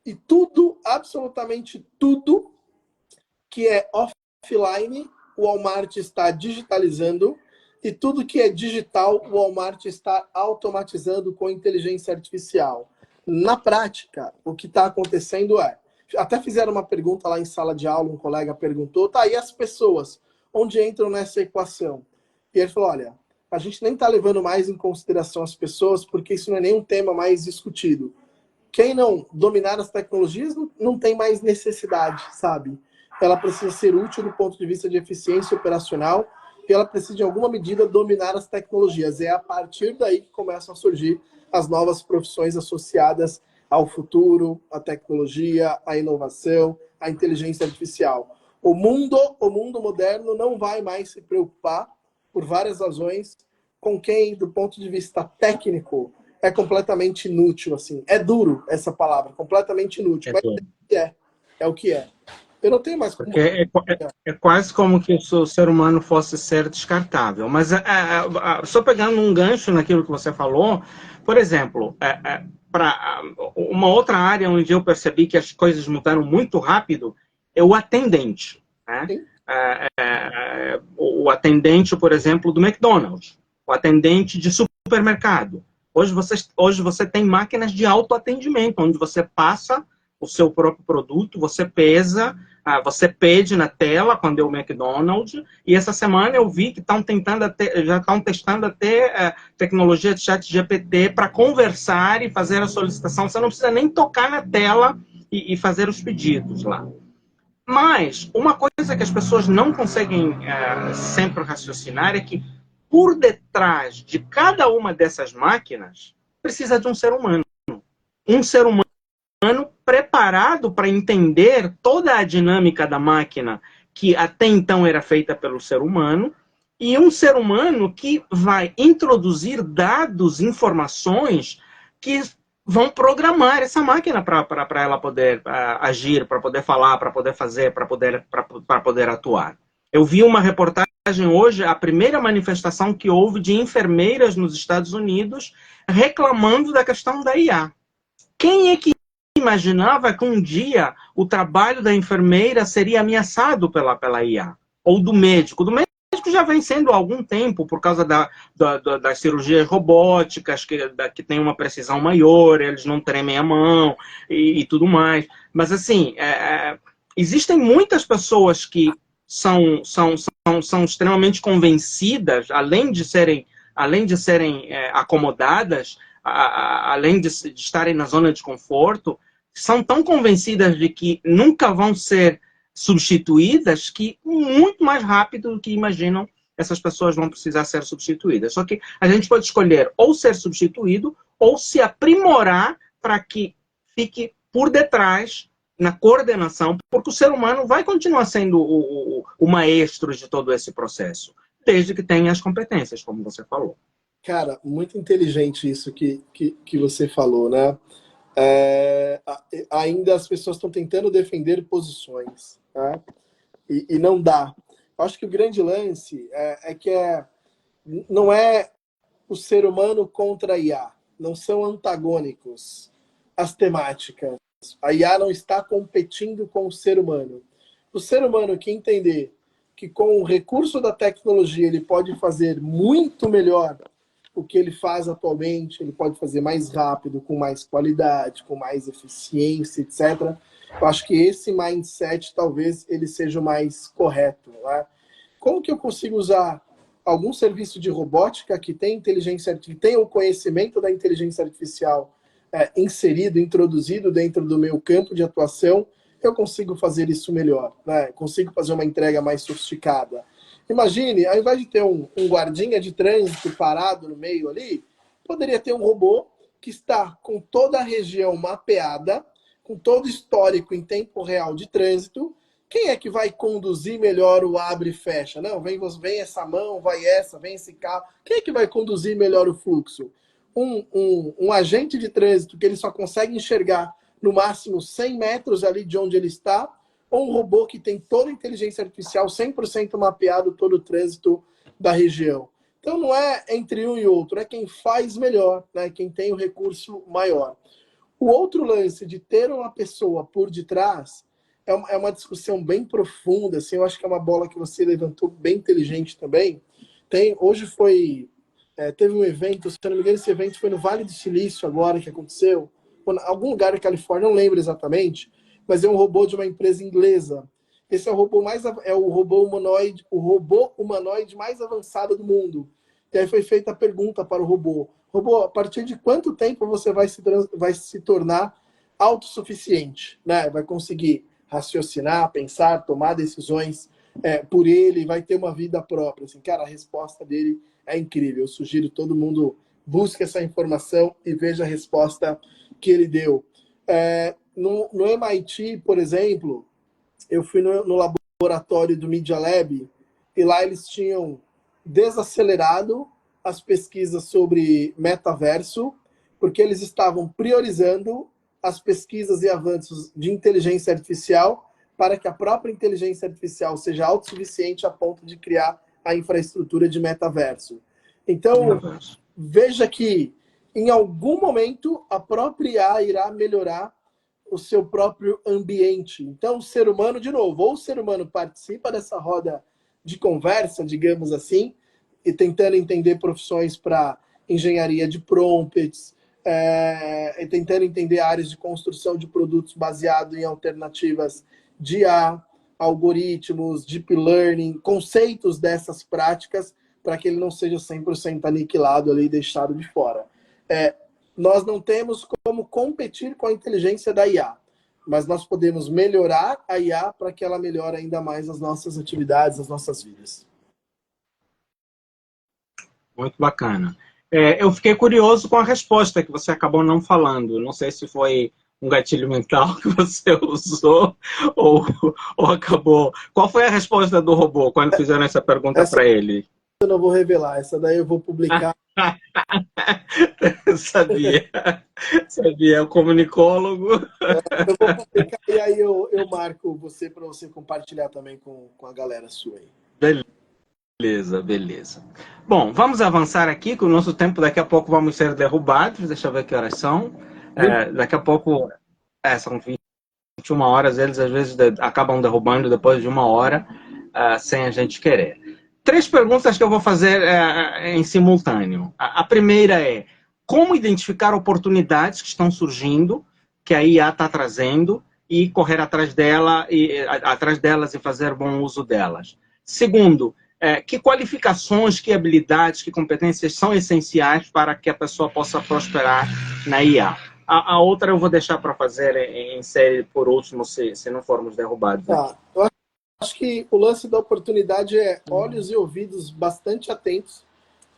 [SPEAKER 2] e tudo, absolutamente tudo que é offline, o Walmart está digitalizando, e tudo que é digital, o Walmart está automatizando com inteligência artificial. Na prática, o que está acontecendo até fizeram uma pergunta lá em sala de aula, um colega perguntou, tá, e as pessoas, onde entram nessa equação? E ele falou, olha, a gente nem está levando mais em consideração as pessoas, porque isso não é nem um tema mais discutido. Quem não dominar as tecnologias não tem mais necessidade, sabe? Ela precisa ser útil do ponto de vista de eficiência operacional e ela precisa, de alguma medida, dominar as tecnologias. É a partir daí que começam a surgir as novas profissões associadas ao futuro, à tecnologia, à inovação, à inteligência artificial. O mundo moderno não vai mais se preocupar, por várias razões, com quem, do ponto de vista técnico, é completamente inútil, assim. É duro essa palavra, completamente inútil. Mas é o que é. Eu não tenho mais como...
[SPEAKER 1] É quase como que o ser humano fosse ser descartável. Mas só pegando um gancho naquilo que você falou, por exemplo, para uma outra área onde eu percebi que as coisas mudaram muito rápido é o atendente. Né? O atendente, por exemplo, do McDonald's, o atendente de supermercado. Hoje você tem máquinas de autoatendimento, onde você passa o seu próprio produto, você pesa, você pede na tela quando é o McDonald's, e essa semana eu vi que já estão testando até tecnologia de chat GPT para conversar e fazer a solicitação. Você não precisa nem tocar na tela e fazer os pedidos lá. Mas uma coisa que as pessoas não conseguem sempre raciocinar é que por detrás de cada uma dessas máquinas precisa de um ser humano. Um ser humano preparado para entender toda a dinâmica da máquina que até então era feita pelo ser humano, e um ser humano que vai introduzir dados, informações que vão programar essa máquina para ela poder agir, para poder falar, para poder fazer, para poder atuar. Eu vi uma reportagem hoje, a primeira manifestação que houve de enfermeiras nos Estados Unidos reclamando da questão da IA. Quem é que imaginava que um dia o trabalho da enfermeira seria ameaçado pela IA? Ou do médico? Do médico já vem sendo há algum tempo, por causa das cirurgias robóticas, que tem uma precisão maior, eles não tremem a mão e tudo mais. Mas, assim, existem muitas pessoas que são extremamente convencidas, além de serem acomodadas, além de estarem na zona de conforto, são tão convencidas de que nunca vão ser substituídas que muito mais rápido do que imaginam essas pessoas vão precisar ser substituídas. Só que a gente pode escolher ou ser substituído ou se aprimorar para que fique por detrás na coordenação, porque o ser humano vai continuar sendo o maestro de todo esse processo, desde que tenha as competências, como você falou.
[SPEAKER 2] Cara, muito inteligente isso que você falou, né? Ainda as pessoas estão tentando defender posições, né? E não dá. Eu acho que o grande lance não é o ser humano contra a IA. Não são antagônicos as temáticas. A IA não está competindo com o ser humano. O ser humano que entender que com o recurso da tecnologia ele pode fazer muito melhor o que ele faz atualmente, ele pode fazer mais rápido, com mais qualidade, com mais eficiência, etc. Eu acho que esse mindset talvez ele seja o mais correto, né? Como que eu consigo usar algum serviço de robótica que tem inteligência artificial, que tem o conhecimento da inteligência artificial inserido, introduzido dentro do meu campo de atuação, eu consigo fazer isso melhor, né? Consigo fazer uma entrega mais sofisticada. Imagine, ao invés de ter um guardinha de trânsito parado no meio ali, poderia ter um robô que está com toda a região mapeada, com todo o histórico em tempo real de trânsito. Quem é que vai conduzir melhor o abre e fecha? Não, vem essa mão, vai essa, vem esse carro. Quem é que vai conduzir melhor o fluxo? Um agente de trânsito que ele só consegue enxergar no máximo 100 metros ali de onde ele está, ou um robô que tem toda a inteligência artificial 100% mapeado todo o trânsito da região. Então não é entre um e outro, é quem faz melhor, né? Quem tem o recurso maior. O outro lance de ter uma pessoa por detrás é uma discussão bem profunda, assim, eu acho que é uma bola que você levantou bem inteligente também. Teve um evento, se eu não me engano, esse evento foi no Vale do Silício agora que aconteceu, em algum lugar da Califórnia, não lembro exatamente, mas é um robô de uma empresa inglesa. Esse é o robô humanoide mais avançado do mundo. E aí foi feita a pergunta para o robô: robô, a partir de quanto tempo você vai se tornar autossuficiente, né? Vai conseguir raciocinar, pensar, tomar decisões por ele, vai ter uma vida própria. Assim, cara, a resposta dele é incrível. Eu sugiro que todo mundo busque essa informação e veja a resposta que ele deu. No MIT, por exemplo, eu fui no laboratório do Media Lab e lá eles tinham desacelerado as pesquisas sobre metaverso, porque eles estavam priorizando as pesquisas e avanços de inteligência artificial para que a própria inteligência artificial seja autossuficiente a ponto de criar a infraestrutura de metaverso. Então, veja que em algum momento a própria IA irá melhorar o seu próprio ambiente. Então, o ser humano, de novo, ou o ser humano participa dessa roda de conversa, digamos assim, e tentando entender profissões para engenharia de prompts, e tentando entender áreas de construção de produtos baseado em alternativas de IA, algoritmos, deep learning, conceitos dessas práticas, para que ele não seja 100% aniquilado ali e deixado de fora. Nós não temos como competir com a inteligência da IA, mas nós podemos melhorar a IA para que ela melhore ainda mais as nossas atividades, as nossas vidas.
[SPEAKER 1] Muito bacana. Eu fiquei curioso com a resposta que você acabou não falando. Não sei se foi um gatilho mental que você usou ou acabou... Qual foi a resposta do robô quando fizeram essa pergunta para ele?
[SPEAKER 2] Eu não vou revelar, essa daí eu vou publicar.
[SPEAKER 1] Sabia, é o comunicólogo.
[SPEAKER 2] Eu vou publicar e aí eu marco você para você compartilhar também com a galera sua aí.
[SPEAKER 1] Beleza. Bom, vamos avançar aqui, que o nosso tempo daqui a pouco vamos ser derrubados. Deixa eu ver que horas são. Daqui a pouco, são 21 horas, eles às vezes acabam derrubando depois de 1 hora, sem a gente querer. 3 perguntas que eu vou fazer em simultâneo. A primeira é, como identificar oportunidades que estão surgindo, que a IA está trazendo, e correr atrás delas e fazer bom uso delas. Segundo, que qualificações, que habilidades, que competências são essenciais para que a pessoa possa prosperar na IA. A outra eu vou deixar para fazer em série por último, se não formos derrubados.
[SPEAKER 2] Tá. Eu acho que o lance da oportunidade é olhos e ouvidos bastante atentos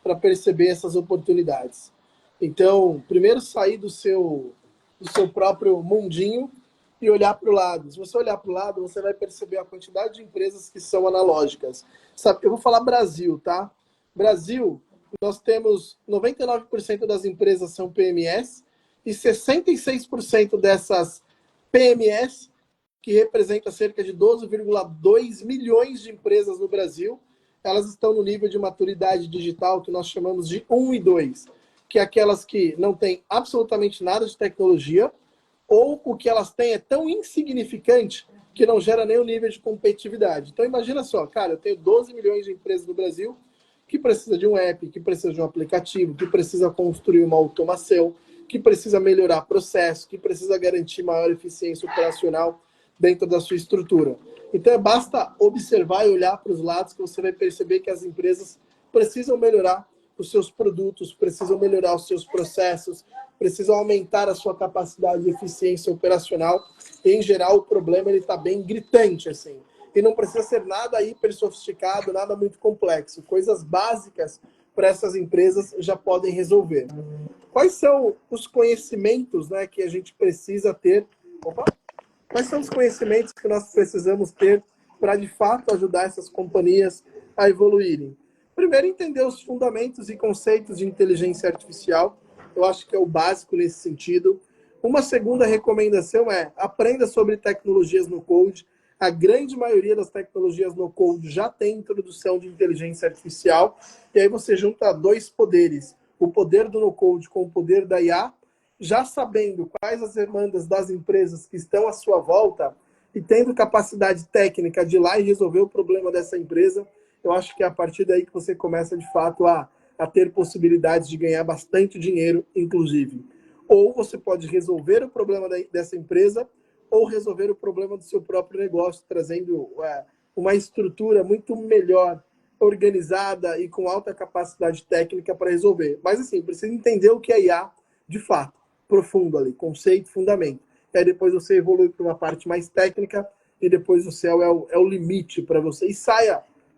[SPEAKER 2] para perceber essas oportunidades. Então, primeiro sair do seu próprio mundinho e olhar para o lado. Se você olhar para o lado, você vai perceber a quantidade de empresas que são analógicas. Sabe, eu vou falar Brasil, tá? Brasil, nós temos 99% das empresas são PMS e 66% dessas PMS, que representa cerca de 12,2 milhões de empresas no Brasil, elas estão no nível de maturidade digital que nós chamamos de 1 e 2, que é aquelas que não têm absolutamente nada de tecnologia, ou o que elas têm é tão insignificante que não gera nenhum nível de competitividade. Então imagina só, cara, eu tenho 12 milhões de empresas no Brasil que precisa de um app, que precisa de um aplicativo, que precisa construir uma automação, que precisa melhorar processo, que precisa garantir maior eficiência operacional dentro da sua estrutura. Então basta observar e olhar para os lados que você vai perceber que as empresas precisam melhorar os seus produtos, precisam melhorar os seus processos, precisam aumentar a sua capacidade de eficiência operacional. E, em geral, o problema está bem gritante, assim. E não precisa ser nada hiper sofisticado, nada muito complexo. Coisas básicas para essas empresas já podem resolver. Quais são os conhecimentos, né, que a gente precisa ter? Quais são os conhecimentos que nós precisamos ter para, de fato, ajudar essas companhias a evoluírem? Primeiro, entender os fundamentos e conceitos de inteligência artificial. Eu acho que é o básico nesse sentido. Uma segunda recomendação é aprenda sobre tecnologias no code. A grande maioria das tecnologias no code já tem introdução de inteligência artificial. E aí você junta 2 poderes. O poder do no code com o poder da IA, já sabendo quais as demandas das empresas que estão à sua volta e tendo capacidade técnica de ir lá e resolver o problema dessa empresa. Eu acho que é a partir daí que você começa, de fato, a ter possibilidades de ganhar bastante dinheiro, inclusive. Ou você pode resolver o problema dessa empresa, ou resolver o problema do seu próprio negócio, trazendo uma estrutura muito melhor, organizada e com alta capacidade técnica para resolver. Mas, assim, precisa entender o que é IA, de fato, profundo ali, conceito, fundamento. E aí depois você evolui para uma parte mais técnica, e depois o céu é o limite para você. E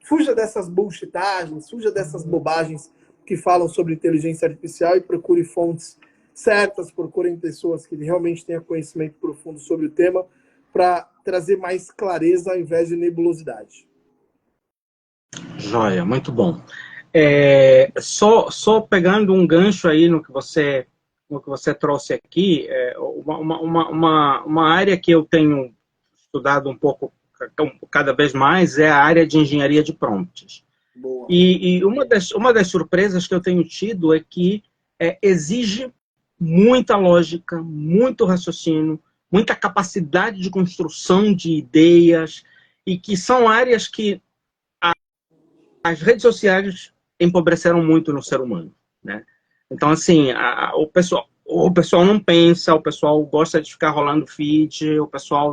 [SPEAKER 2] fuja dessas bullshitagens, fuja dessas bobagens que falam sobre inteligência artificial e procure fontes certas, procurem pessoas que realmente tenham conhecimento profundo sobre o tema para trazer mais clareza ao invés de nebulosidade.
[SPEAKER 1] Joia, muito bom. Só pegando um gancho aí no que você trouxe aqui, uma área que eu tenho estudado um pouco cada vez mais é a área de engenharia de prompts.
[SPEAKER 2] Boa.
[SPEAKER 1] E uma das surpresas que eu tenho tido é que exige muita lógica, muito raciocínio, muita capacidade de construção de ideias, e que são áreas que as redes sociais empobreceram muito no ser humano, né? Então, assim, o pessoal não pensa, o pessoal gosta de ficar rolando feed, o pessoal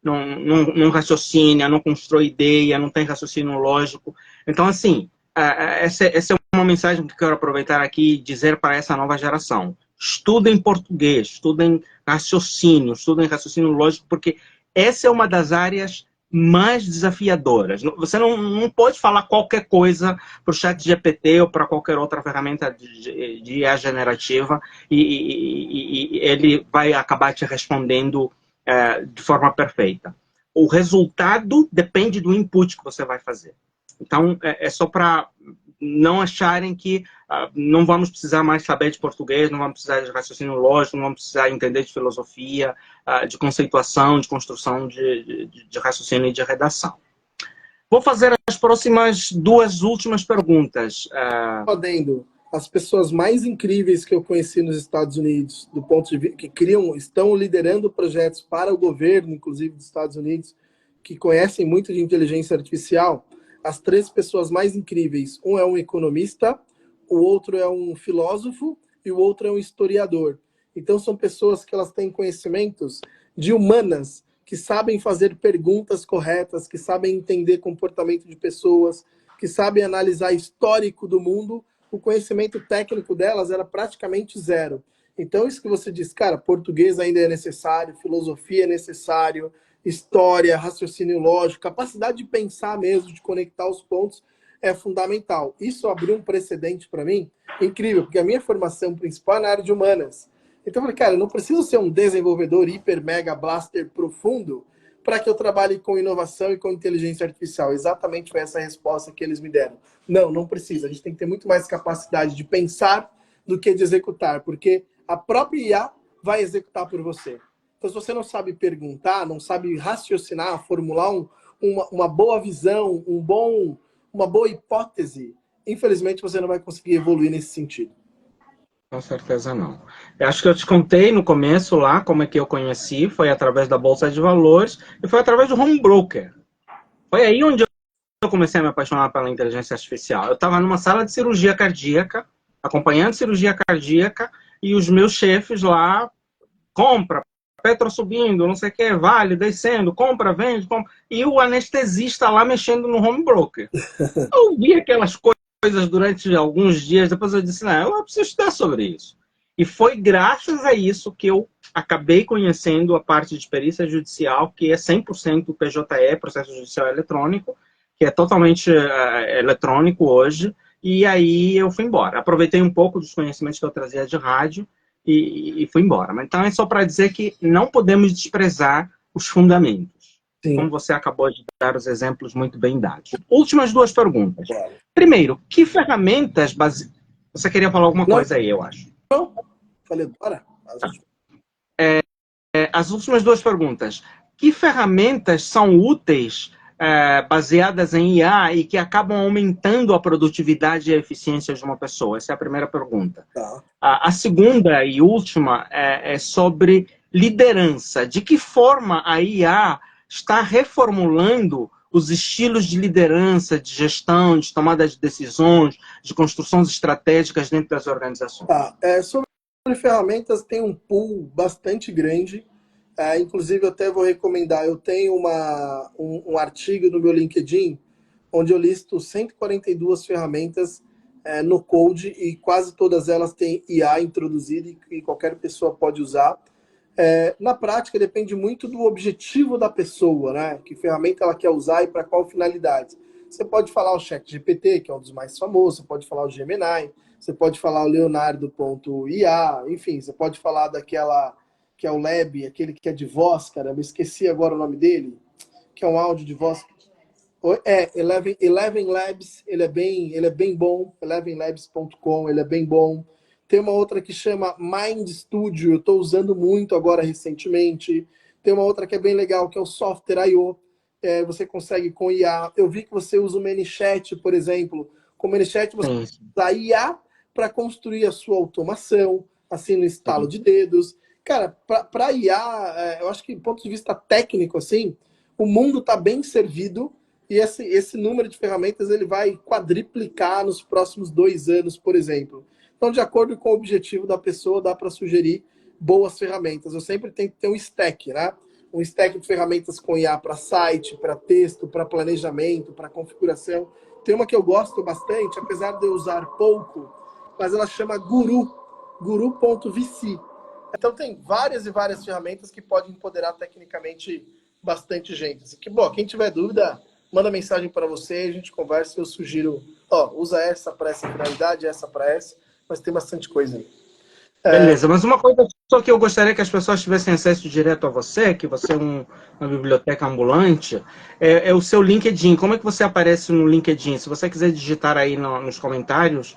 [SPEAKER 1] não raciocina, não constrói ideia, não tem raciocínio lógico. Então, assim, essa é uma mensagem que eu quero aproveitar aqui e dizer para essa nova geração. Estudem português, estudem raciocínio lógico, porque essa é uma das áreas mais desafiadoras. Você não pode falar qualquer coisa para o chat GPT ou para qualquer outra ferramenta de IA generativa e ele vai acabar te respondendo de forma perfeita. O resultado depende do input que você vai fazer. Então, é só para não acharem que não vamos precisar mais saber de português, não vamos precisar de raciocínio lógico, não vamos precisar entender de filosofia, de conceituação, de construção de raciocínio e de redação. Vou fazer as próximas duas últimas perguntas.
[SPEAKER 2] Podendo, as pessoas mais incríveis que eu conheci nos Estados Unidos, do ponto de vista que estão liderando projetos para o governo, inclusive dos Estados Unidos, que conhecem muito de inteligência artificial, as três pessoas mais incríveis, um é um economista, o outro é um filósofo e o outro é um historiador. Então são pessoas que elas têm conhecimentos de humanas, que sabem fazer perguntas corretas, que sabem entender comportamento de pessoas, que sabem analisar histórico do mundo. O conhecimento técnico delas era praticamente zero. Então isso que você diz, cara, português ainda é necessário, filosofia é necessário, história, raciocínio lógico, capacidade de pensar mesmo, de conectar os pontos, é fundamental. Isso abriu um precedente para mim incrível, porque a minha formação principal é na área de humanas. Então eu falei, cara, eu não preciso ser um desenvolvedor hiper, mega, blaster profundo para que eu trabalhe com inovação e com inteligência artificial. Exatamente foi essa a resposta que eles me deram. Não precisa. A gente tem que ter muito mais capacidade de pensar do que de executar, porque a própria IA vai executar por você. Então, se você não sabe perguntar, não sabe raciocinar, formular uma boa visão, uma boa hipótese, infelizmente você não vai conseguir evoluir nesse sentido.
[SPEAKER 1] Com certeza não. Eu acho que eu te contei no começo lá como é que eu conheci, foi através da Bolsa de Valores e foi através do Home Broker. Foi aí onde eu comecei a me apaixonar pela inteligência artificial. Eu estava numa sala de cirurgia cardíaca, acompanhando cirurgia cardíaca, e os meus chefes lá, compra, Petro subindo, não sei o que, Vale descendo, compra, vende, compra. E o anestesista lá mexendo no Home Broker. Eu vi aquelas coisas durante alguns dias, depois eu disse, não, eu preciso estudar sobre isso. E foi graças a isso que eu acabei conhecendo a parte de perícia judicial, que é 100% PJE, processo judicial eletrônico, que é totalmente eletrônico hoje, e aí eu fui embora. Aproveitei um pouco dos conhecimentos que eu trazia de rádio e fui embora. Mas então é só para dizer que não podemos desprezar os fundamentos. Sim. Como você acabou de dar os exemplos muito bem dados. Últimas duas perguntas. Primeiro, que ferramentas Você queria falar alguma coisa aí, eu acho.
[SPEAKER 2] Não, falei, bora.
[SPEAKER 1] As últimas duas perguntas. Que ferramentas são úteis baseadas em IA e que acabam aumentando a produtividade e a eficiência de uma pessoa? Essa é a primeira pergunta.
[SPEAKER 2] Tá.
[SPEAKER 1] A segunda e última é sobre liderança. De que forma a IA está reformulando os estilos de liderança, de gestão, de tomada de decisões, de construções estratégicas dentro das organizações?
[SPEAKER 2] Tá. Sobre ferramentas, tem um pool bastante grande. Inclusive, eu até vou recomendar, eu tenho um artigo no meu LinkedIn, onde eu listo 142 ferramentas no Code, e quase todas elas têm IA introduzida e qualquer pessoa pode usar. Na prática, depende muito do objetivo da pessoa, né? Que ferramenta ela quer usar e para qual finalidade. Você pode falar o ChatGPT, que é um dos mais famosos, você pode falar o Gemini, você pode falar o Leonardo.ia, enfim, você pode falar daquela que é o Lab, aquele que é de voz, cara, eu me esqueci agora o nome dele, que é um áudio de voz. Eleven Labs, ele é bem bom, elevenlabs.com, ele é bem bom. Tem uma outra que chama Mind Studio, eu estou usando muito agora recentemente. Tem uma outra que é bem legal, que é o Software.io. Você consegue com IA. Eu vi que você usa o ManyChat, por exemplo. Com o ManyChat você usa a IA para construir a sua automação, assim, no estalo de dedos. Cara, para IA, eu acho que do ponto de vista técnico, assim, o mundo está bem servido e esse número de ferramentas ele vai quadriplicar nos próximos 2 anos, por exemplo. Então, de acordo com o objetivo da pessoa, dá para sugerir boas ferramentas. Eu sempre tento ter um stack, né? um stack de ferramentas com IA para site, para texto, para planejamento, para configuração. Tem uma que eu gosto bastante, apesar de eu usar pouco, mas ela chama guru.vc. Então tem várias e várias ferramentas que podem empoderar tecnicamente bastante gente. Assim, que, bom, quem tiver dúvida, manda mensagem para você, a gente conversa, eu sugiro, usa essa para essa finalidade, essa para essa, mas tem bastante coisa aí.
[SPEAKER 1] Beleza, mas uma coisa só que eu gostaria que as pessoas tivessem acesso direto a você, que você é uma biblioteca ambulante, é o seu LinkedIn. Como é que você aparece no LinkedIn? Se você quiser digitar aí nos comentários,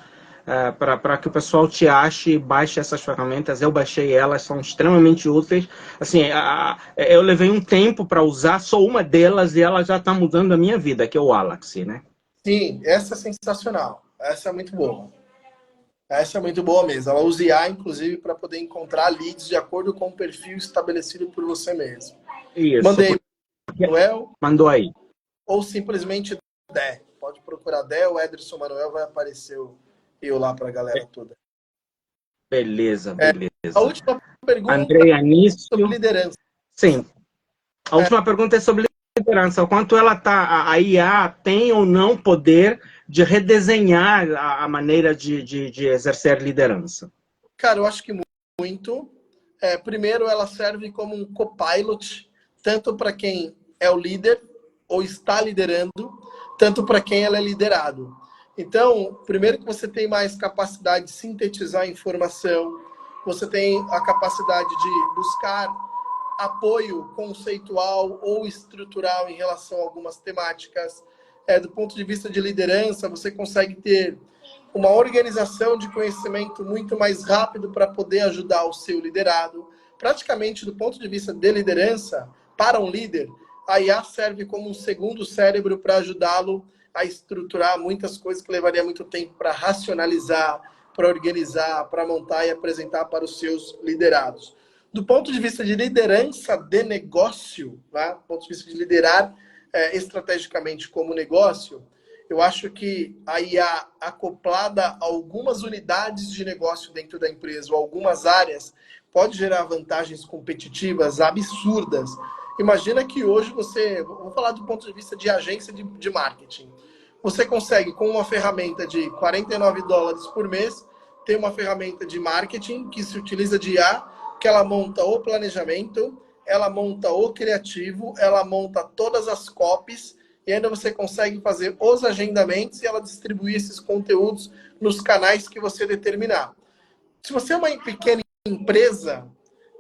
[SPEAKER 1] para que o pessoal te ache e baixe essas ferramentas, eu baixei elas, são extremamente úteis. Assim, eu levei um tempo para usar só uma delas e ela já está mudando a minha vida, que é o Wallace, né?
[SPEAKER 2] Sim, essa é sensacional. Essa é muito boa. Essa é muito boa mesmo. Ela usa IA, inclusive, para poder encontrar leads de acordo com o perfil estabelecido por você mesmo.
[SPEAKER 1] Isso.
[SPEAKER 2] Mandei Manuel.
[SPEAKER 1] Mandou aí.
[SPEAKER 2] Ou simplesmente Dé. Pode procurar Dé, o Ederson Manuel, vai aparecer eu lá para a galera toda.
[SPEAKER 1] Beleza, beleza.
[SPEAKER 2] A última pergunta
[SPEAKER 1] Andrei Anício.
[SPEAKER 2] sobre liderança.
[SPEAKER 1] Sim. A última pergunta é sobre liderança. O quanto a IA tem ou não poder de redesenhar a maneira de exercer liderança?
[SPEAKER 2] Cara, eu acho que muito. Primeiro, ela serve como um copilot, tanto para quem é o líder ou está liderando, tanto para quem ela é liderado. Então, primeiro que você tem mais capacidade de sintetizar informação, você tem a capacidade de buscar apoio conceitual ou estrutural em relação a algumas temáticas. Do ponto de vista de liderança, você consegue ter uma organização de conhecimento muito mais rápido para poder ajudar o seu liderado. Praticamente, do ponto de vista de liderança, para um líder, a IA serve como um segundo cérebro para ajudá-lo a estruturar muitas coisas que levaria muito tempo para racionalizar, para organizar, para montar e apresentar para os seus liderados. Do ponto de vista de liderança de negócio, né? Do ponto de vista de liderar estrategicamente como negócio, eu acho que a IA acoplada a algumas unidades de negócio dentro da empresa ou algumas áreas pode gerar vantagens competitivas absurdas. Imagina que hoje vou falar do ponto de vista de agência de marketing. Você consegue, com uma ferramenta de $49 por mês, ter uma ferramenta de marketing que se utiliza de IA, que ela monta o planejamento, ela monta o criativo, ela monta todas as copies, e ainda você consegue fazer os agendamentos e ela distribuir esses conteúdos nos canais que você determinar. Se você é uma pequena empresa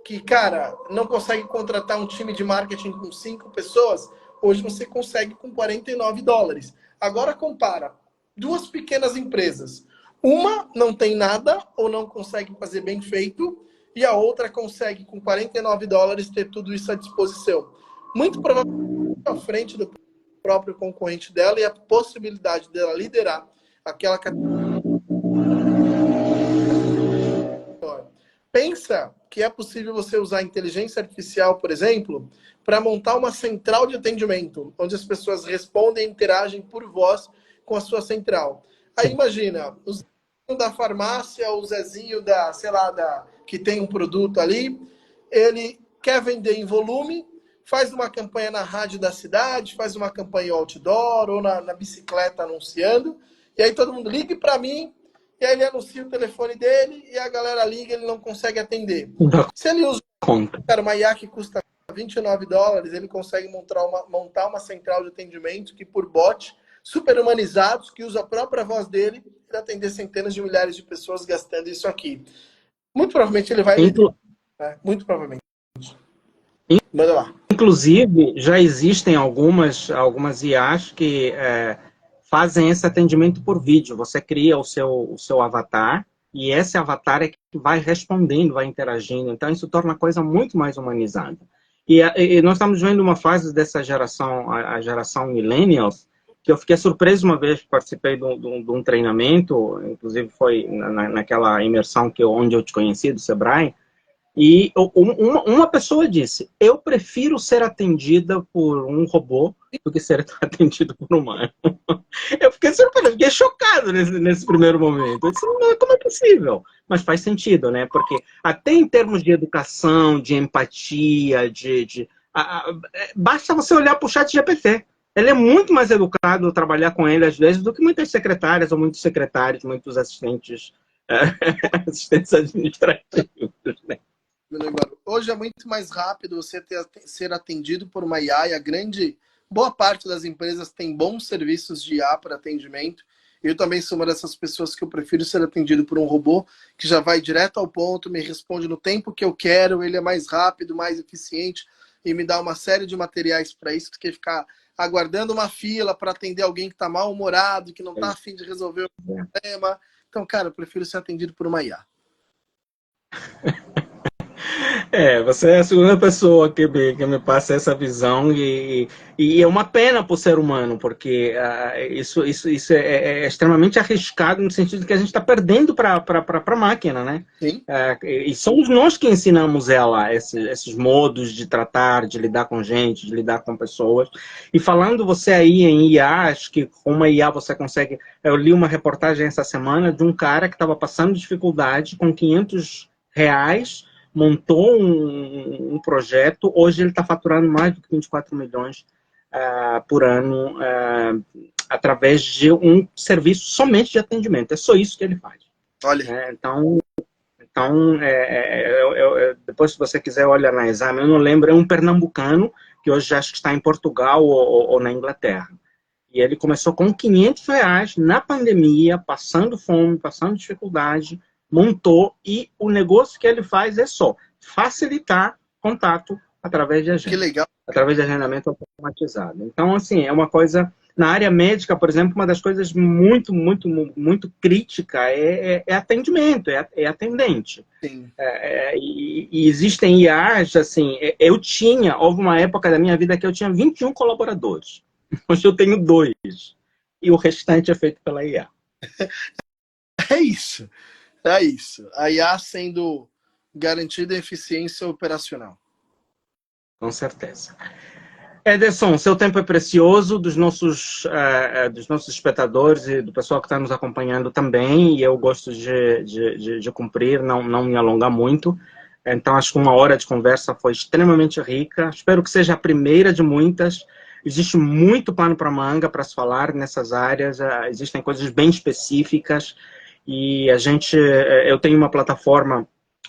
[SPEAKER 2] que, cara, não consegue contratar um time de marketing com 5 pessoas, hoje você consegue com $49. Agora compara 2 pequenas empresas. Uma não tem nada ou não consegue fazer bem feito e a outra consegue com $49 ter tudo isso à disposição. Muito provavelmente à frente do próprio concorrente dela e a possibilidade dela liderar aquela categoria. Pensa que é possível você usar a inteligência artificial, por exemplo, para montar uma central de atendimento, onde as pessoas respondem e interagem por voz com a sua central. Aí imagina, o Zezinho da farmácia, o Zezinho que tem um produto ali, ele quer vender em volume, faz uma campanha na rádio da cidade, faz uma campanha outdoor ou na bicicleta anunciando, e aí todo mundo ligue para mim, e aí ele anuncia o telefone dele e a galera liga e ele não consegue atender. Se ele usa uma IA que custa $29, ele consegue montar uma central de atendimento que por bot, super humanizados, que usa a própria voz dele para atender centenas de milhares de pessoas gastando isso aqui. Muito provavelmente ele vai... Muito provavelmente. Manda lá.
[SPEAKER 1] Inclusive, já existem algumas IAs que fazem esse atendimento por vídeo. Você cria o seu avatar e esse avatar é que vai respondendo, vai interagindo. Então, isso torna a coisa muito mais humanizada. E nós estamos vendo uma fase dessa geração, a geração millennials, que eu fiquei surpreso uma vez, participei de um treinamento, inclusive foi naquela imersão onde eu te conheci, do Sebrae, e uma pessoa disse, eu prefiro ser atendida por um robô do que ser atendido por um humano. Eu fiquei surpreso, fiquei chocado nesse primeiro momento. Eu disse, não, como é possível? Mas faz sentido, né? Porque até em termos de educação, de empatia, Basta você olhar para o chat GPT. Ele é muito mais educado trabalhar com ele, às vezes, do que muitas secretárias ou muitos secretários, muitos assistentes, assistentes administrativos, né?
[SPEAKER 2] Hoje é muito mais rápido você ser atendido por uma IA, e boa parte das empresas tem bons serviços de IA para atendimento. Eu também sou uma dessas pessoas que eu prefiro ser atendido por um robô que já vai direto ao ponto, me responde no tempo que eu quero, ele é mais rápido, mais eficiente e me dá uma série de materiais para isso, do que ficar aguardando uma fila para atender alguém que está mal-humorado, que não está a fim de resolver o problema. Então, cara, eu prefiro ser atendido por uma IA.
[SPEAKER 1] Você é a segunda pessoa que me passa essa visão e é uma pena para o ser humano, porque isso é extremamente arriscado no sentido de que a gente está perdendo para a máquina, né?
[SPEAKER 2] Sim.
[SPEAKER 1] E somos nós que ensinamos ela esses modos de tratar, de lidar com gente, de lidar com pessoas. E falando você aí em IA, acho que com uma IA você consegue... Eu li uma reportagem essa semana de um cara que estava passando dificuldade com R$ 500, montou um projeto, hoje ele está faturando mais do que 24 milhões por ano através de um serviço somente de atendimento. É só isso que ele faz.
[SPEAKER 2] Olha.
[SPEAKER 1] Então depois, se você quiser olhar na exame, eu não lembro, é um pernambucano que hoje acho que está em Portugal ou na Inglaterra. E ele começou com R$ 500 na pandemia, passando fome, passando dificuldade, montou, e o negócio que ele faz é só facilitar contato através de agenda.
[SPEAKER 2] Que legal.
[SPEAKER 1] Através de agendamento automatizado. Então, assim, é uma coisa... Na área médica, por exemplo, uma das coisas muito, muito, muito crítica é atendimento, é atendente.
[SPEAKER 2] Sim.
[SPEAKER 1] E existem IAs, assim, houve uma época da minha vida que eu tinha 21 colaboradores. Hoje eu tenho 2. E o restante é feito pela IA.
[SPEAKER 2] É isso. É isso. A IA sendo garantida a eficiência operacional.
[SPEAKER 1] Com certeza. Ederson, seu tempo é precioso, dos nossos espectadores e do pessoal que está nos acompanhando também, e eu gosto de cumprir, não me alongar muito. Então, acho que 1 hora de conversa foi extremamente rica. Espero que seja a primeira de muitas. Existe muito pano para manga para se falar nessas áreas, existem coisas bem específicas, e eu tenho uma plataforma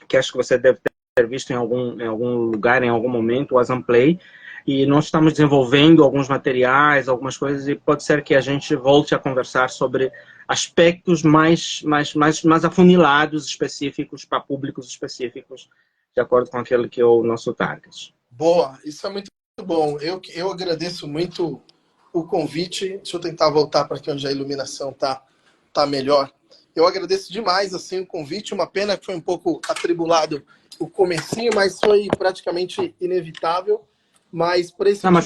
[SPEAKER 1] que acho que você deve ter visto em algum lugar, em algum momento, o Asamplay, e nós estamos desenvolvendo alguns materiais, algumas coisas, e pode ser que a gente volte a conversar sobre aspectos mais afunilados, específicos, para públicos específicos, de acordo com aquele que é o nosso target.
[SPEAKER 2] Boa, isso é muito bom. Eu agradeço muito o convite. Deixa eu tentar voltar para aqui onde a iluminação tá melhor. Eu agradeço demais assim, o convite. Uma pena que foi um pouco atribulado o comecinho, mas foi praticamente inevitável. Mas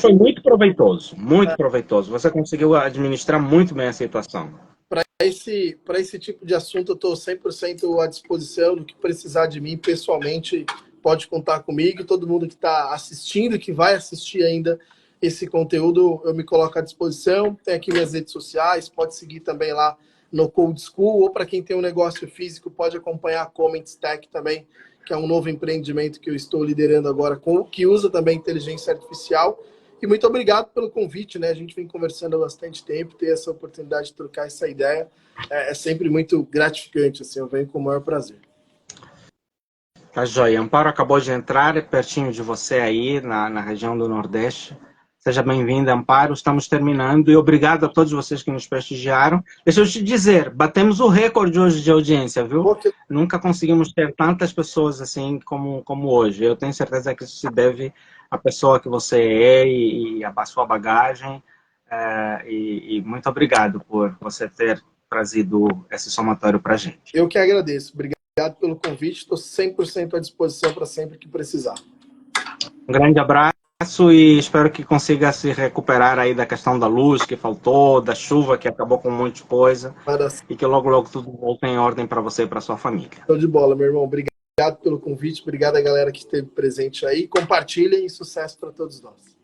[SPEAKER 1] foi muito proveitoso, muito proveitoso. Você conseguiu administrar muito bem a situação.
[SPEAKER 2] Para esse tipo de assunto, eu estou 100% à disposição. Do que precisar de mim pessoalmente, pode contar comigo. Todo mundo que está assistindo, que vai assistir ainda esse conteúdo, eu me coloco à disposição. Tem aqui minhas redes sociais, pode seguir também lá no Code School, ou para quem tem um negócio físico, pode acompanhar a Comment Stack também, que é um novo empreendimento que eu estou liderando agora, que usa também inteligência artificial. E muito obrigado pelo convite, né? A gente vem conversando há bastante tempo, ter essa oportunidade de trocar essa ideia é sempre muito gratificante, assim, eu venho com o maior prazer.
[SPEAKER 1] Tá joia. Amparo acabou de entrar, pertinho de você aí, na região do Nordeste. Seja bem-vinda, Amparo. Estamos terminando e obrigado a todos vocês que nos prestigiaram. Deixa eu te dizer, batemos o recorde hoje de audiência, viu?
[SPEAKER 2] Okay.
[SPEAKER 1] Nunca conseguimos ter tantas pessoas assim como hoje. Eu tenho certeza que isso se deve à pessoa que você é e à sua bagagem. E muito obrigado por você ter trazido esse somatório para a gente.
[SPEAKER 2] Eu que agradeço. Obrigado pelo convite. Estou 100% à disposição para sempre que precisar.
[SPEAKER 1] Um grande abraço. E espero que consiga se recuperar aí da questão da luz que faltou, da chuva que acabou com muita coisa, e que logo tudo volte em ordem para você e para sua família.
[SPEAKER 2] Show de bola, meu irmão. Obrigado pelo convite, obrigado a galera que esteve presente aí. Compartilhem e sucesso para todos nós.